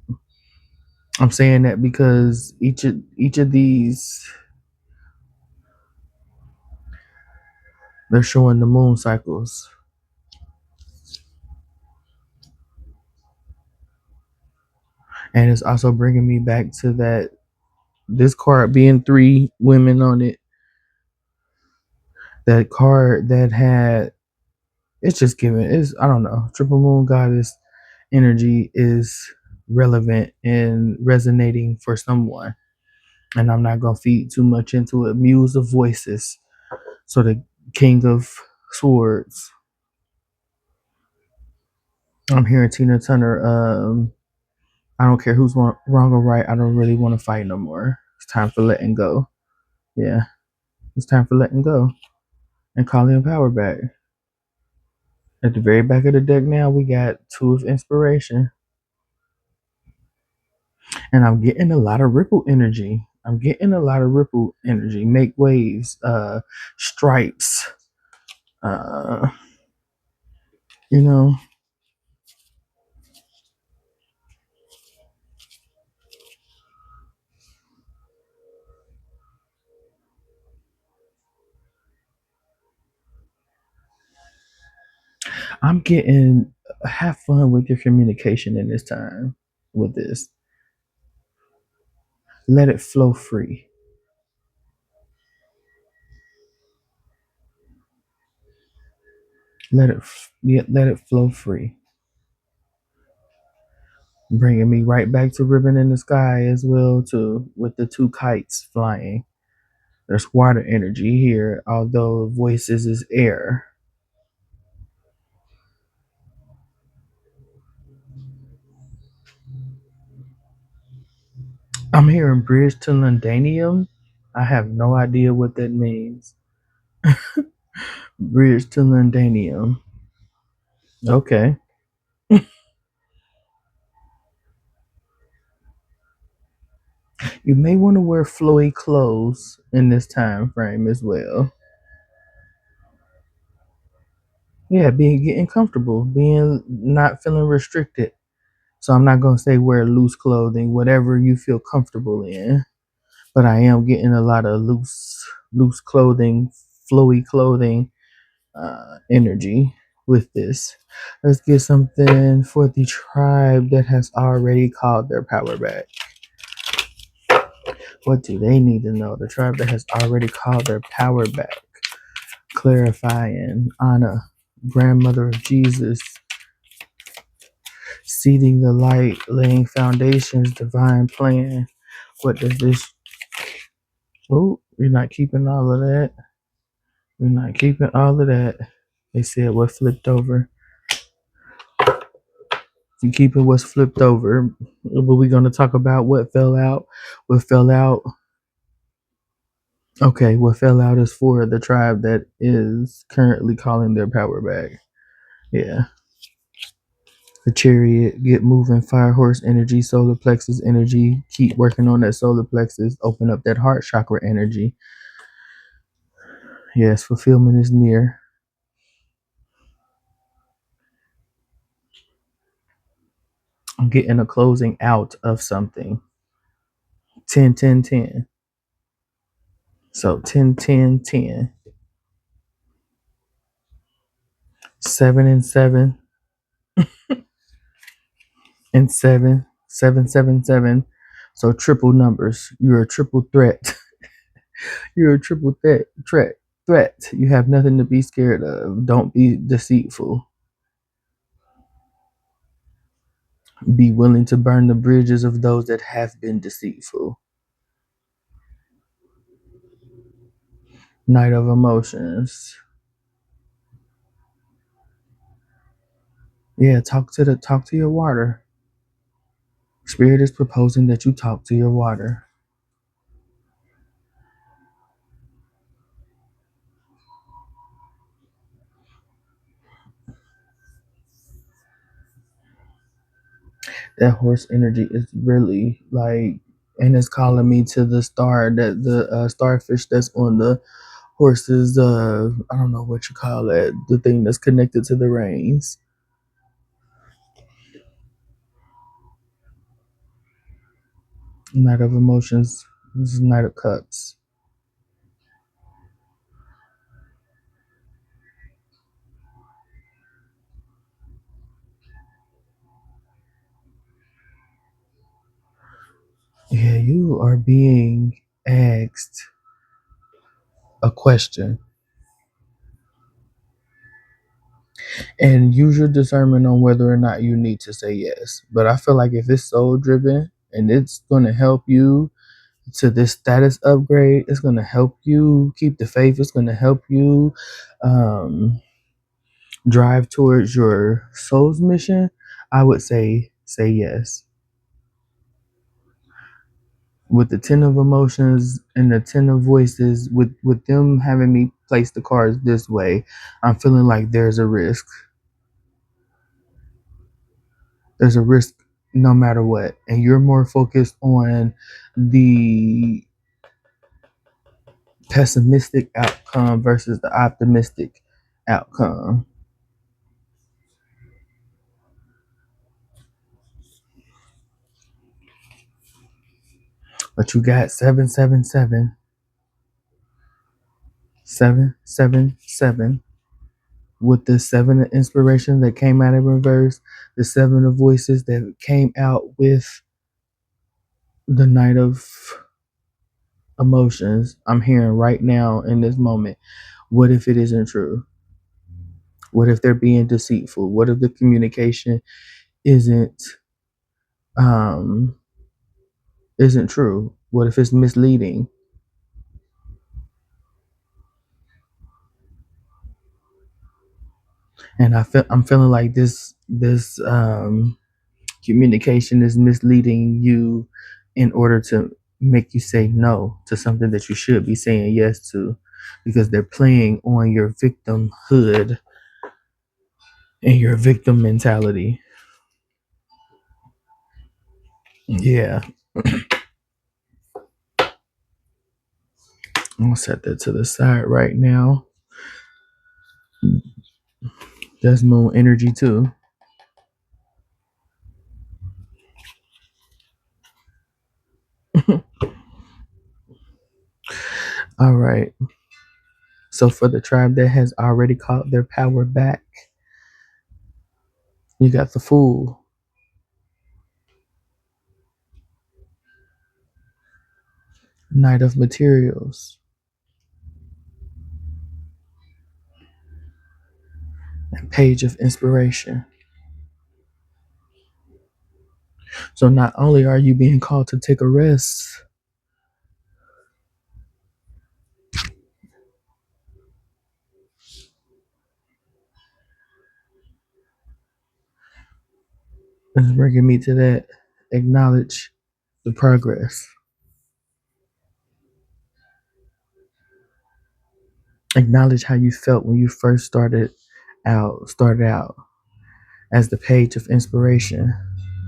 I'm saying that because each of these, they're showing the moon cycles. And it's also bringing me back to that, this card being three women on it, That card that had, it's just giving, it's, I don't know, triple moon goddess energy is relevant and resonating for someone. And I'm not going to feed too much into it. Muse of voices. So the king of swords. I'm hearing Tina Turner. I don't care who's wrong or right. I don't really want to fight no more. It's time for letting go. Yeah, it's time for letting go and calling power back. At the very back of the deck now, we got two of inspiration. And I'm getting a lot of ripple energy. Make waves, stripes, uh, you know. I'm getting, have fun with your communication in this time with this. Let it flow free. Let it flow free. Bringing me right back to Ribbon in the Sky as well too, with the two kites flying. There's water energy here, although voices is air. I'm hearing bridge to Londanium. I have no idea what that means. Bridge to Londanium. Okay. You may want to wear flowy clothes in this time frame as well. Yeah, being getting comfortable, being not feeling restricted. So I'm not gonna say wear loose clothing, whatever you feel comfortable in. But I am getting a lot of loose clothing, flowy clothing energy with this. Let's get something for the tribe that has already called their power back. What do they need to know? The tribe that has already called their power back. Clarifying, Anna, grandmother of Jesus, seeding the light, laying foundations, divine plan. What does this? Oh, we're not keeping all of that. We're not keeping all of that. They said what flipped over. You keep it what's flipped over. But we're going to talk about what fell out. What fell out. Okay, what fell out is for the tribe that is currently calling their power back. Yeah. The chariot, get moving, fire horse energy, solar plexus energy. Keep working on that solar plexus. Open up that heart chakra energy. Yes, fulfillment is near. I'm getting a closing out of something. 10, 10, 10. So 10, 10, 10. 7 and 7 and 7. 7, 7, 7. So triple numbers. You're a triple threat. You're a triple threat. You have nothing to be scared of. Don't be deceitful. Be willing to burn the bridges of those that have been deceitful. Night of emotions. Yeah, talk to your water. Spirit is proposing that you talk to your water. That horse energy is really like, and it's calling me to the star, that the starfish that's on the horse's, I don't know what you call it, the thing that's connected to the reins. Knight of emotions. This is Knight of Cups. Yeah, you are being asked a question. And use your discernment on whether or not you need to say yes. But I feel like if it's soul driven and it's going to help you to this status upgrade, it's going to help you keep the faith, it's going to help you um, drive towards your soul's mission, I would say yes. With the 10 of emotions and the 10 of voices, with them having me place the cards this way, I'm feeling like there's a risk. There's a risk no matter what. And you're more focused on the pessimistic outcome versus the optimistic outcome. But you got 777, 777 with the 7 of inspiration that came out in reverse, the 7 of voices that came out with the Knight of emotions. I'm hearing right now in this moment, what if it isn't true? What if they're being deceitful? What if the communication isn't um isn't true? What if it's misleading? And I'm feeling like this communication is misleading you in order to make you say no to something that you should be saying yes to, because they're playing on your victimhood and your victim mentality. Yeah, I'm gonna set that to the side right now. That's moon energy too. All right. So for the tribe that has already caught their power back, you got the Fool, Knight of Materials, and Page of Inspiration. So not only are you being called to take a rest, it's bringing me to that. Acknowledge the progress. Acknowledge how you felt when you first started out as the Page of Inspiration,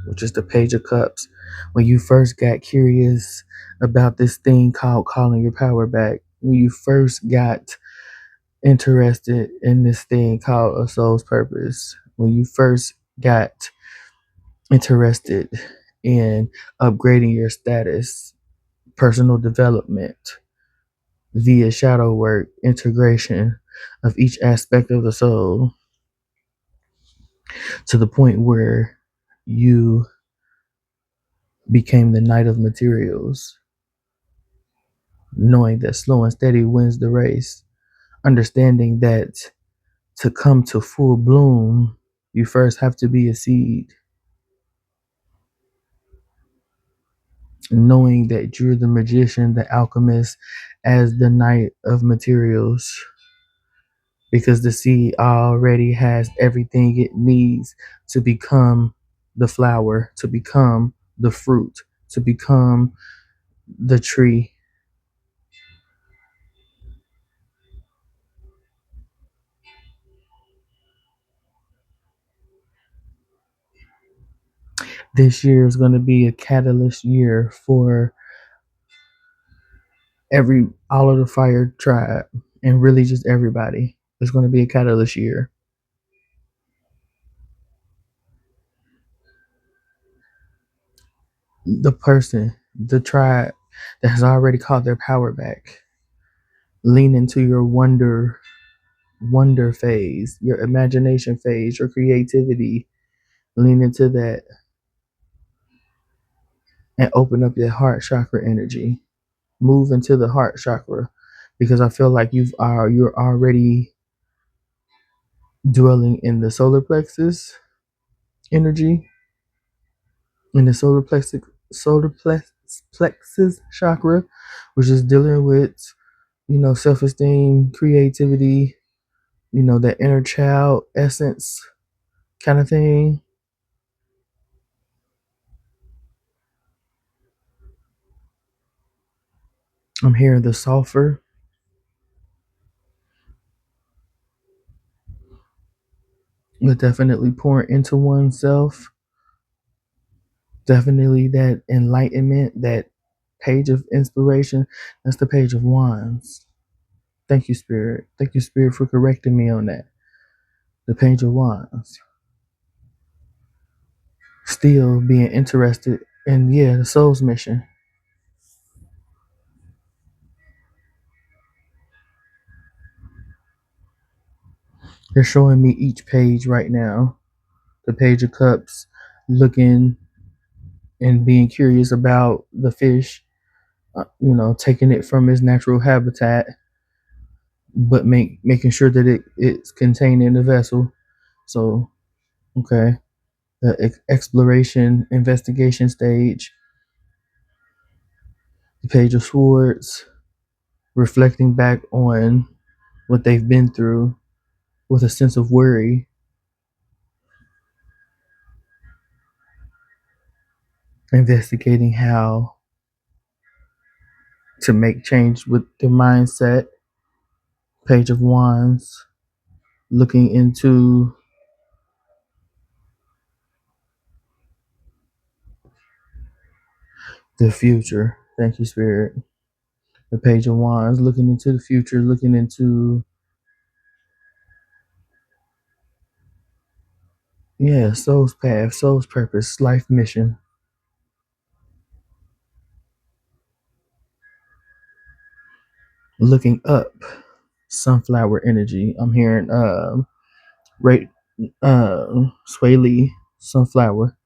which is the Page of Cups. When you first got curious about this thing called calling your power back, when you first got interested in this thing called a soul's purpose, when you first got interested in upgrading your status, personal development via shadow work, integration of each aspect of the soul to the point where you became the Knight of Materials, knowing that slow and steady wins the race, understanding that to come to full bloom, you first have to be a seed, knowing that you're the magician, the alchemist, as the Knight of Materials, because the seed already has everything it needs to become the flower, to become the fruit, to become the tree. This year is going to be a catalyst year for all of the fire tribe, and really just everybody. It's going to be a catalyst year. The person, the tribe that has already caught their power back, lean into your wonder phase, your imagination phase, your creativity. Lean into that and open up your heart chakra energy. Move into the heart chakra, because I feel like you're already dwelling in the solar plexus energy, in the solar plexus chakra, which is dealing with, self-esteem, creativity, that inner child essence kind of thing. I'm hearing the sulfur, but definitely pouring into oneself. Definitely that enlightenment, that page of inspiration. That's the page of wands. Thank you, Spirit. Thank you, Spirit, for correcting me on that. The page of wands. Still being interested in, the soul's mission. They're showing me each page right now. The page of cups, looking and being curious about the fish, taking it from its natural habitat, but making sure that it's contained in the vessel. So, okay, the exploration, investigation stage. The page of swords, reflecting back on what they've been through with a sense of worry. Investigating how to make change with their mindset. Page of wands, looking into the future. Thank you, Spirit. The page of wands, looking into the future, looking into, soul's path, soul's purpose, life mission. Looking up, sunflower energy. I'm hearing right Sway Lee, sunflower.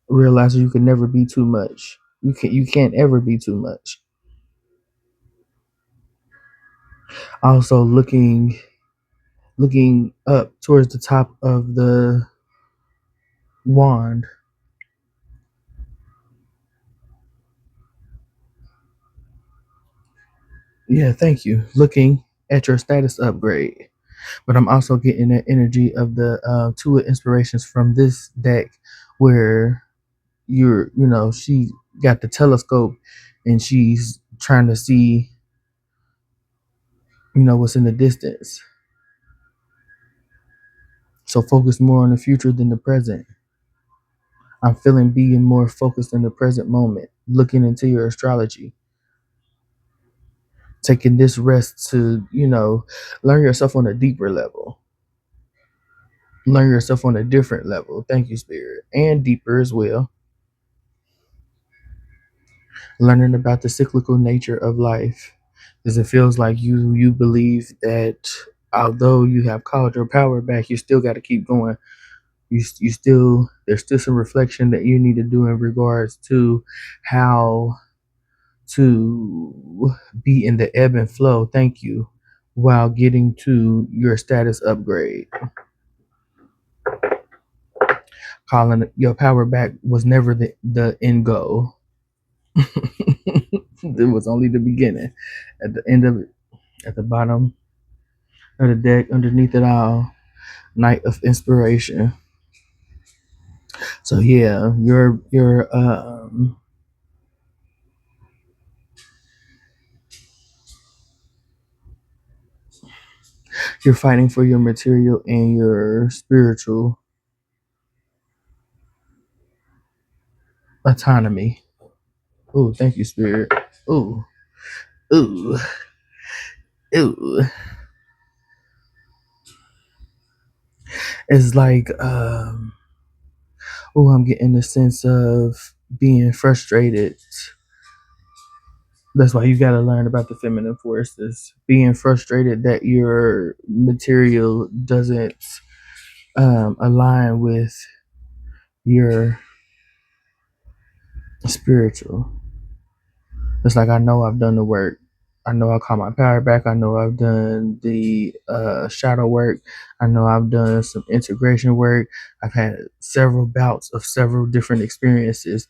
Realizing you can never be too much. You can't ever be too much. Also looking up towards the top of the wand. Yeah, thank you. Looking at your status upgrade. But I'm also getting that energy of the two inspirations from this deck where she got the telescope and she's trying to see, what's in the distance. So focus more on the future than the present. I'm feeling being more focused in the present moment, looking into your astrology, taking this rest to, learn yourself on a deeper level, learn yourself on a different level. Thank you, Spirit, and deeper as well. Learning about the cyclical nature of life, because it feels like you believe that although you have called your power back, you still got to keep going. You still, there's still some reflection that you need to do in regards to how to be in the ebb and flow. Thank you. While getting to your status upgrade. Calling your power back was never the end goal. It was only the beginning. At the end of it, at the bottom of the deck, underneath it all, Knight of Inspiration. So yeah, you're fighting for your material and your spiritual autonomy. Oh, thank you, Spirit. Ooh, ooh, ooh. It's like, I'm getting a sense of being frustrated. That's why you got to learn about the feminine forces. Being frustrated that your material doesn't align with your spiritual. It's like, I know I've done the work. I know I caught my power back. I know I've done the shadow work. I know I've done some integration work. I've had several bouts of several different experiences,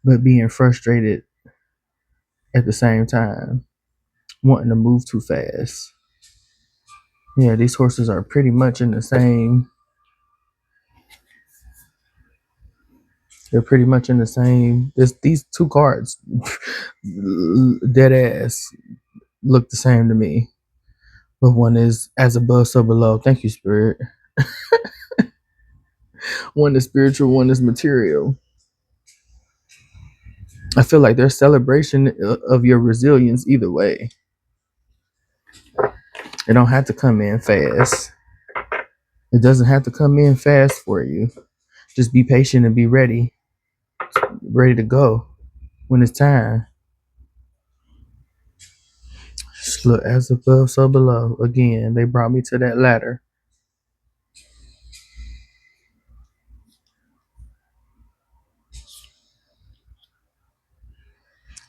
but being frustrated at the same time, wanting to move too fast. Yeah, these horses are pretty much in the same. They're pretty much in the same. These two cards, dead ass, look the same to me. But one is as above, so below. Thank you, Spirit. One is spiritual, one is material. I feel like there's celebration of your resilience either way. It don't have to come in fast. It doesn't have to come in fast for you. Just be patient and be ready to go when it's time. Just look, as above, so below. Again, they brought me to that ladder.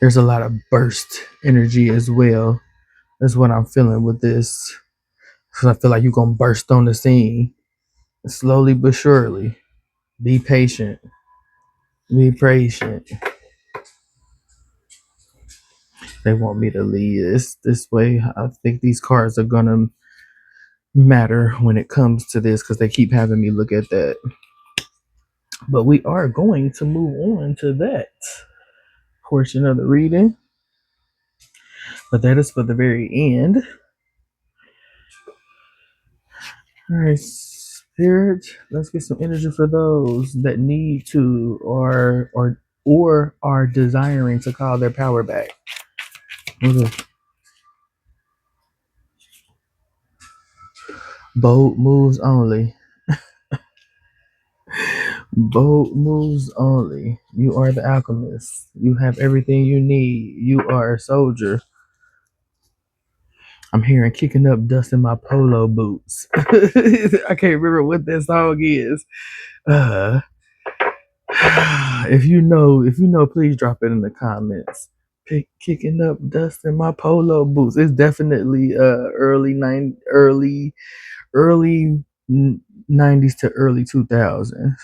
There's a lot of burst energy as well. That's what I'm feeling with this. Because I feel like you're going to burst on the scene slowly but surely. Be patient. Be patient. They want me to lead this way. I think these cards are going to matter when it comes to this because they keep having me look at that. But we are going to move on to that portion of the reading. But that is for the very end. All right, Spirit, let's get some energy for those that need to or are desiring to call their power back. Okay. Bold moves only. Bold moves only. You are the alchemist. You have everything you need. You are a soldier. I'm hearing kicking up dust in my polo boots. I can't remember what that song is. Uh, if you know, please drop it in the comments. Kicking up dust in my polo boots. It's definitely early 90s to early 2000s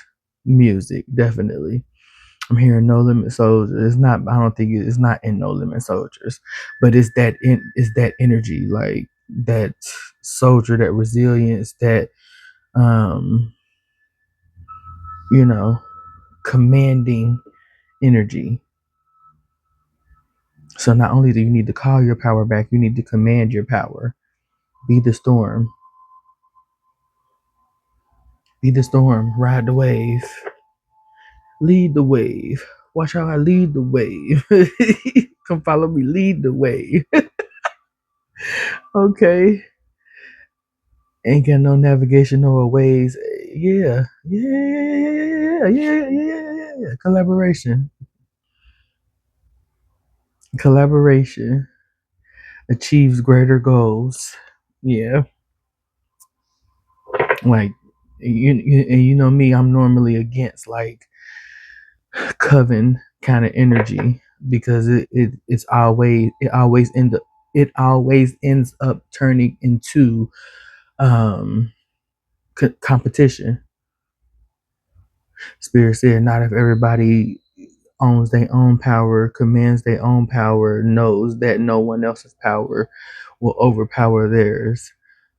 music. Definitely. I'm hearing No Limit Soldiers. It's not. I don't think it's not in No Limit Soldiers, but it's that energy, like that soldier, that resilience, that um, you know, commanding energy. So not only do you need to call your power back, you need to command your power. Be the storm. Be the storm. Ride the wave. Lead the wave. Watch how I lead the wave. Come follow me. Lead the wave. Okay. Ain't got no navigation, no ways. Yeah. Collaboration achieves greater goals. Yeah, like you know me, I'm normally against like coven kind of energy because it always ends up turning into um competition. Spirit said, not if everybody owns their own power, commands their own power, knows that no one else's power will overpower theirs.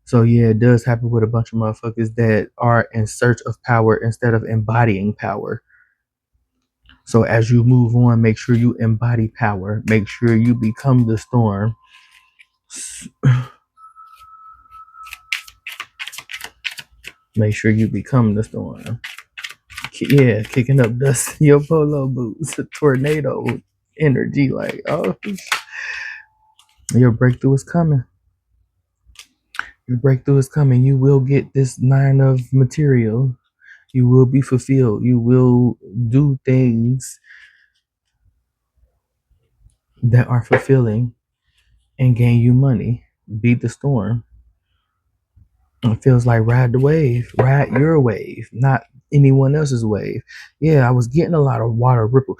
So yeah, it does happen with a bunch of motherfuckers that are in search of power instead of embodying power. So as you move on, make sure you embody power. Make sure you become the storm. Make sure you become the storm. Yeah, kicking up dust in your polo boots. Tornado energy, like, oh, your breakthrough is coming. Your breakthrough is coming. You will get this 9 of material. You will be fulfilled. You will do things that are fulfilling and gain you money. Beat the storm. It feels like ride the wave. Ride your wave, not anyone else's wave. Yeah, I was getting a lot of water ripple.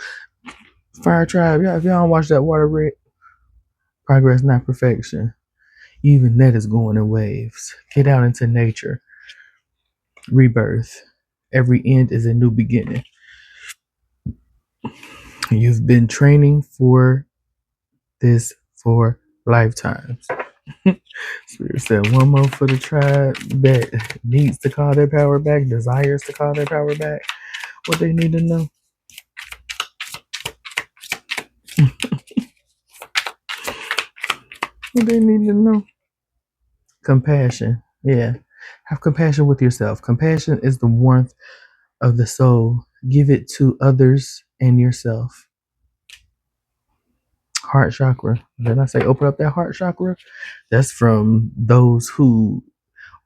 Fire Tribe, yeah, if y'all don't watch that water Progress, not perfection. Even that is going in waves. Get out into nature. Rebirth. Every end is a new beginning. You've been training for this for lifetimes. Spirit said one more for the tribe that needs to call their power back, desires to call their power back. What they need to know. What they need to know. Compassion. Yeah. Have compassion with yourself. Compassion is the warmth of the soul. Give it to others and yourself. Heart chakra. Did I say open up that heart chakra? That's from those who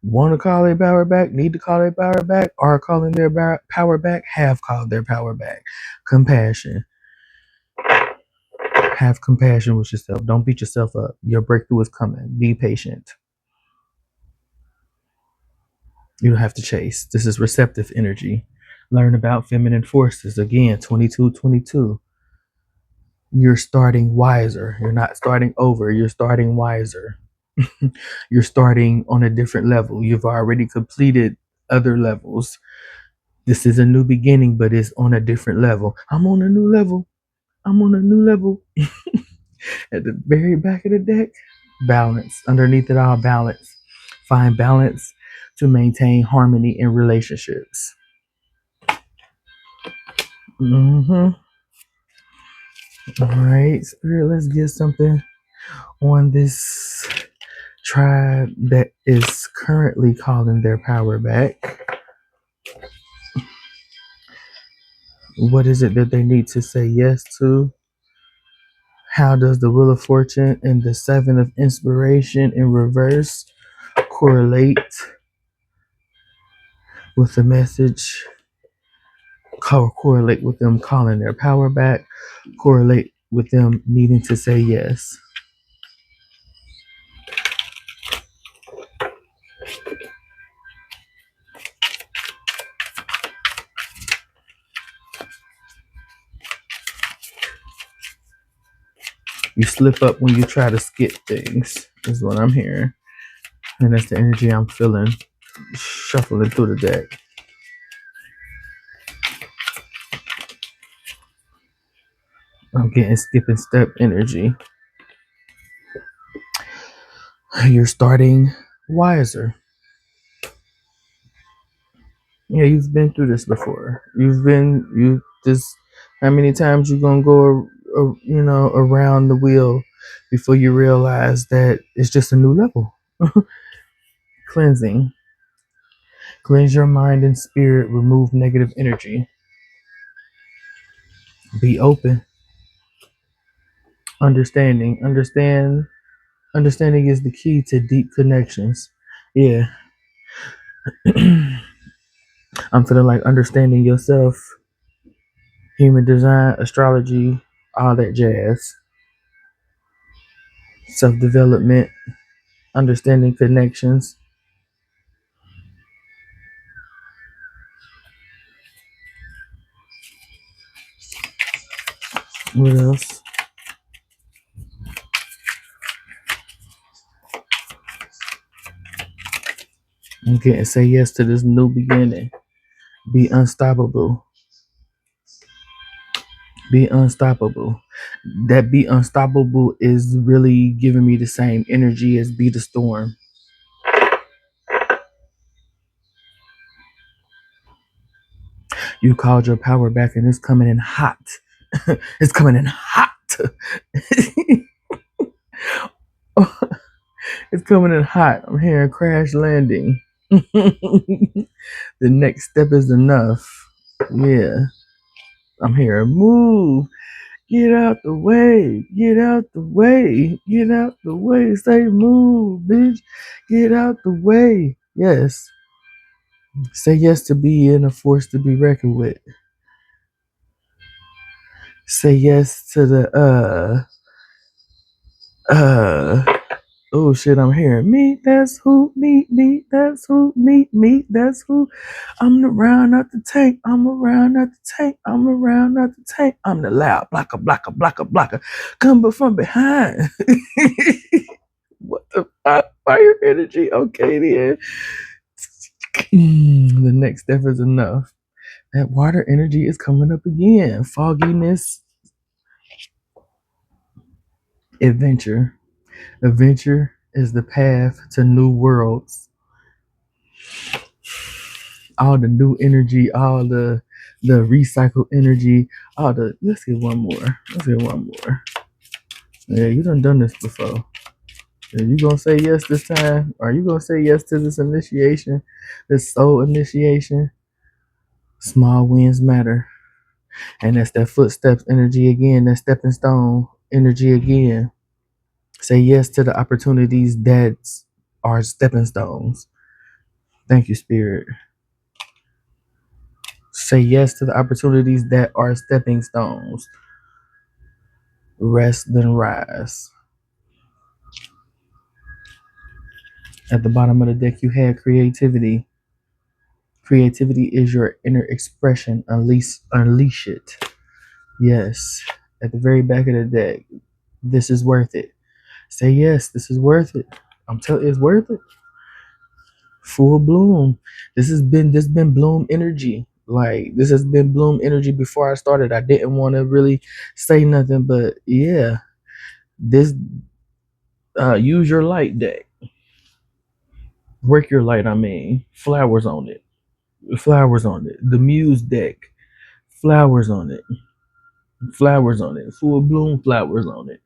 want to call their power back, need to call their power back, are calling their power back, have called their power back. Compassion. Have compassion with yourself. Don't beat yourself up. Your breakthrough is coming. Be patient. You don't have to chase. This is receptive energy. Learn about feminine forces. Again, 2222. You're starting wiser. You're not starting over. You're starting wiser. You're starting on a different level. You've already completed other levels. This is a new beginning, but it's on a different level. I'm on a new level. I'm on a new level. At the very back of the deck, balance. Underneath it all, balance. Find balance to maintain harmony in relationships. Mm-hmm. All right, Spirit, let's get something on this tribe that is currently calling their power back. What is it that they need to say yes to? How does the Wheel of Fortune and the Seven of Inspiration in reverse correlate with the message? Correlate with them calling their power back, correlate with them needing to say yes. You slip up when you try to skip things, is what I'm hearing. And that's the energy I'm feeling shuffling through the deck. I'm getting skip and step energy. You're starting wiser. Yeah, you've been through this before. You this. How many times you gonna go, around the wheel before you realize that it's just a new level? Cleansing. Cleanse your mind and spirit. Remove negative energy. Be open. Understanding. Understanding is the key to deep connections. Yeah. I'm feeling like understanding yourself, human design, astrology, all that jazz. Self-development, understanding connections. What else? Okay, say yes to this new beginning. Be unstoppable. Be unstoppable. That be unstoppable is really giving me the same energy as be the storm. You called your power back and it's coming in hot. It's coming in hot. It's coming in hot. I'm hearing crash landing. The next step is enough. Yeah. I'm hearing move. Get out the way. Get out the way. Get out the way. Say move, bitch. Get out the way. Yes. Say yes to being a force to be reckoned with. Say yes to the Oh shit, I'm hearing me, that's who, me, that's who, me, that's who. I'm the round out the tank, I'm around out the tank, I'm around out the tank. I'm the loud blocker, coming from behind. What the fuck? Fire energy. Okay, then. The next step is enough. That water energy is coming up again. Fogginess, adventure. Adventure is the path to new worlds. All the new energy, all the recycled energy, all the. Let's get one more. Let's get one more. Yeah, you done this before. Are you gonna say yes this time? Are you gonna say yes to this initiation, this soul initiation? Small wins matter. And that's that footsteps energy again, that stepping stone energy again. Say yes to the opportunities that are stepping stones. Thank you, Spirit. Say yes to the opportunities that are stepping stones. Rest then rise. At the bottom of the deck, you had creativity. Creativity is your inner expression. Unleash it. Yes. At the very back of the deck, this is worth it. Say yes, this is worth it. I'm telling you, it's worth it. Full bloom. This been bloom energy. Like this has been bloom energy before I started. I didn't want to really say nothing, but yeah, this use your light deck. Work your light. I mean, flowers on it. Flowers on it. The Muse deck. Flowers on it. Flowers on it. Full bloom flowers on it.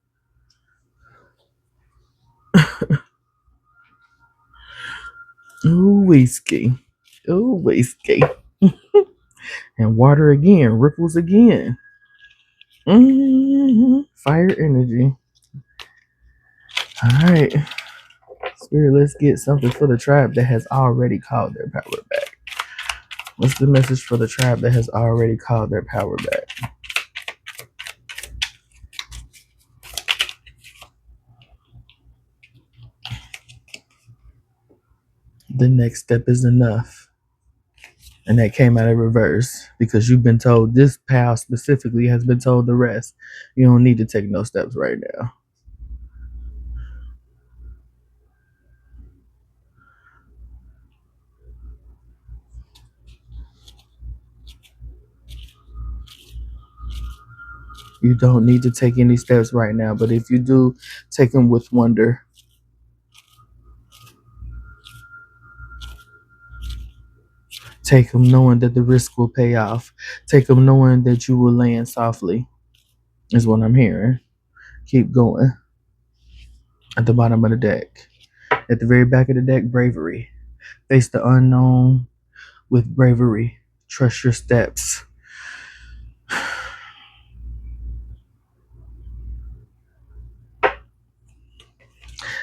Ooh whiskey. Ooh whiskey. And water again. Ripples again. Fire energy. All right. Spirit, let's get something for the tribe that has already called their power back. What's the message for the tribe that has already called their power back? The next step is enough. And that came out of reverse because you've been told, this pal specifically has been told the rest. You don't need to take no steps right now. You don't need to take any steps right now, but if you do, take them with wonder. Take them knowing that the risk will pay off. Take them knowing that you will land softly, is what I'm hearing. Keep going. At the bottom of the deck. At the very back of the deck, bravery. Face the unknown with bravery. Trust your steps.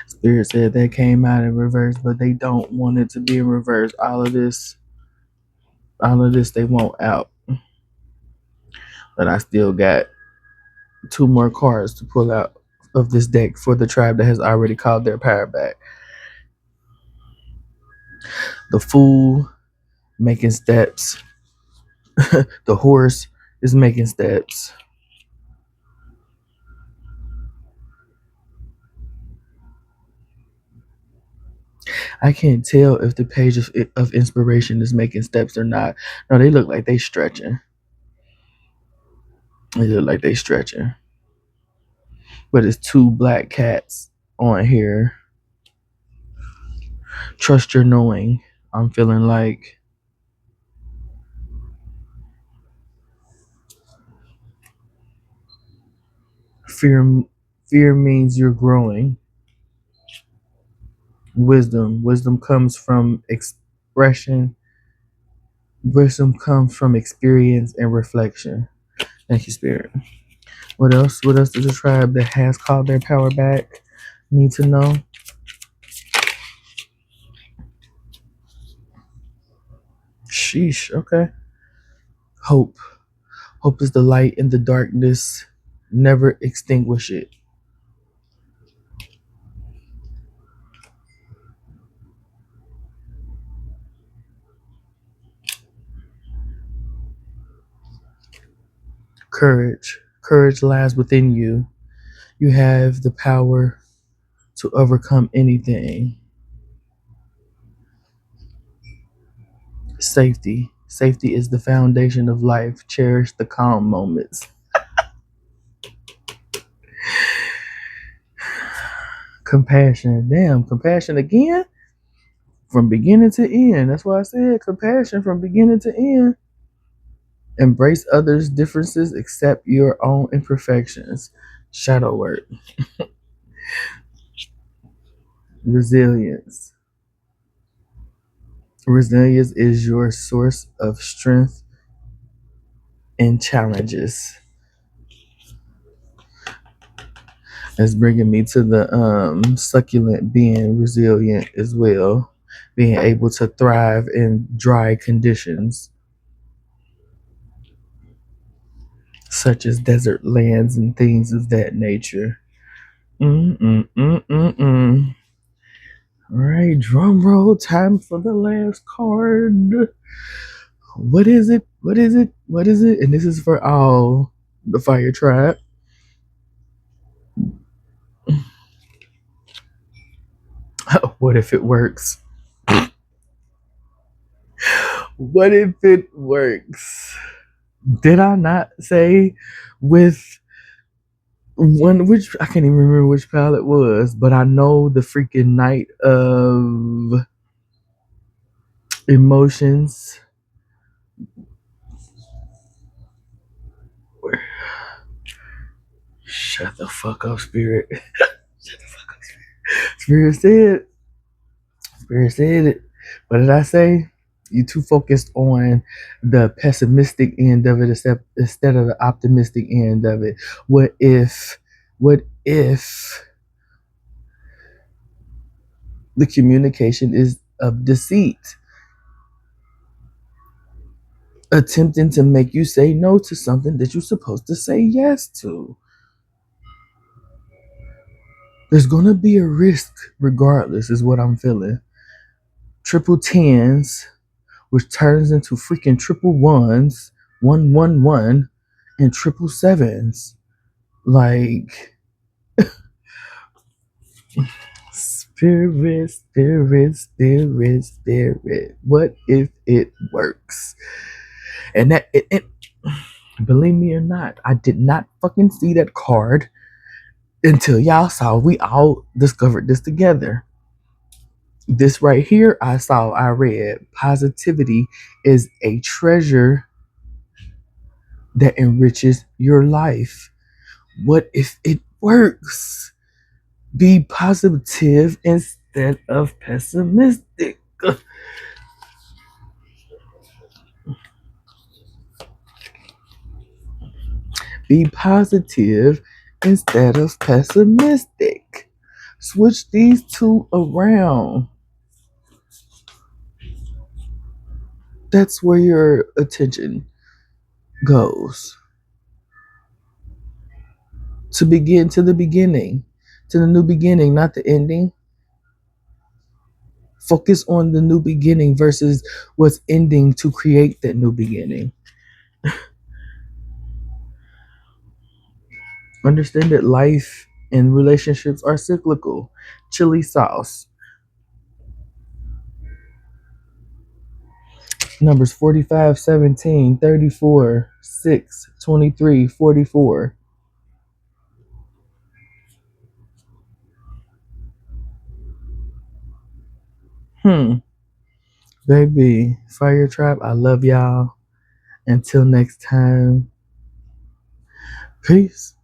Spirit said that came out in reverse, but they don't want it to be in reverse. All of this they want out. But I still got two more cards to pull out of this deck for the tribe that has already called their power back. The Fool making steps. The Horse is making steps. I can't tell if the page of inspiration is making steps or not. No, they look like they stretching. They look like they stretching. But it's two black cats on here. Trust your knowing. I'm feeling like fear means you're growing. Wisdom comes from expression. Wisdom comes from experience and reflection. Thank you, Spirit. What else does the tribe that has called their power back need to know? Sheesh. Okay. Hope. Hope is the light in the darkness. Never extinguish it. Courage. Courage lies within you. You have the power to overcome anything. Safety. Safety is the foundation of life. Cherish the calm moments. Compassion. Damn, compassion again? From beginning to end. That's why I said compassion from beginning to end. Embrace others' differences, accept your own imperfections. Shadow work. Resilience. Resilience is your source of strength in challenges. That's bringing me to the succulent being resilient as well, being able to thrive in dry conditions such as desert lands and things of that nature. Mm. All right, drum roll, time for the last card. What is it? What is it? What is it? And this is for all the fire tribe. What if it works? What if it works? Did I not say with one, which I can't even remember which pal it was, but I know the freaking Knight of Emotions. Shut the fuck up, Spirit. Shut the fuck up, Spirit. Spirit said it. What did I say? You too focused on the pessimistic end of it instead of the optimistic end of it. What if the communication is of deceit, attempting to make you say no to something that you're supposed to say yes to? There's gonna be a risk regardless, is what I'm feeling. Triple tens, which turns into freaking triple ones, 111, and triple sevens. Like, spirit, spirit, spirit, spirit. What if it works? And it, believe me or not, I did not fucking see that card until y'all saw we all discovered this together. This right here, I read, positivity is a treasure that enriches your life. What if it works? Be positive instead of pessimistic. Be positive instead of pessimistic. Switch these two around. That's where your attention goes. To begin to the beginning, to the new beginning, not the ending. Focus on the new beginning versus what's ending to create that new beginning. Understand that life and relationships are cyclical. Chili sauce. Numbers 45, 17, 34, 6, 23, 44. Baby, Fire Trap, I love y'all. Until next time, peace.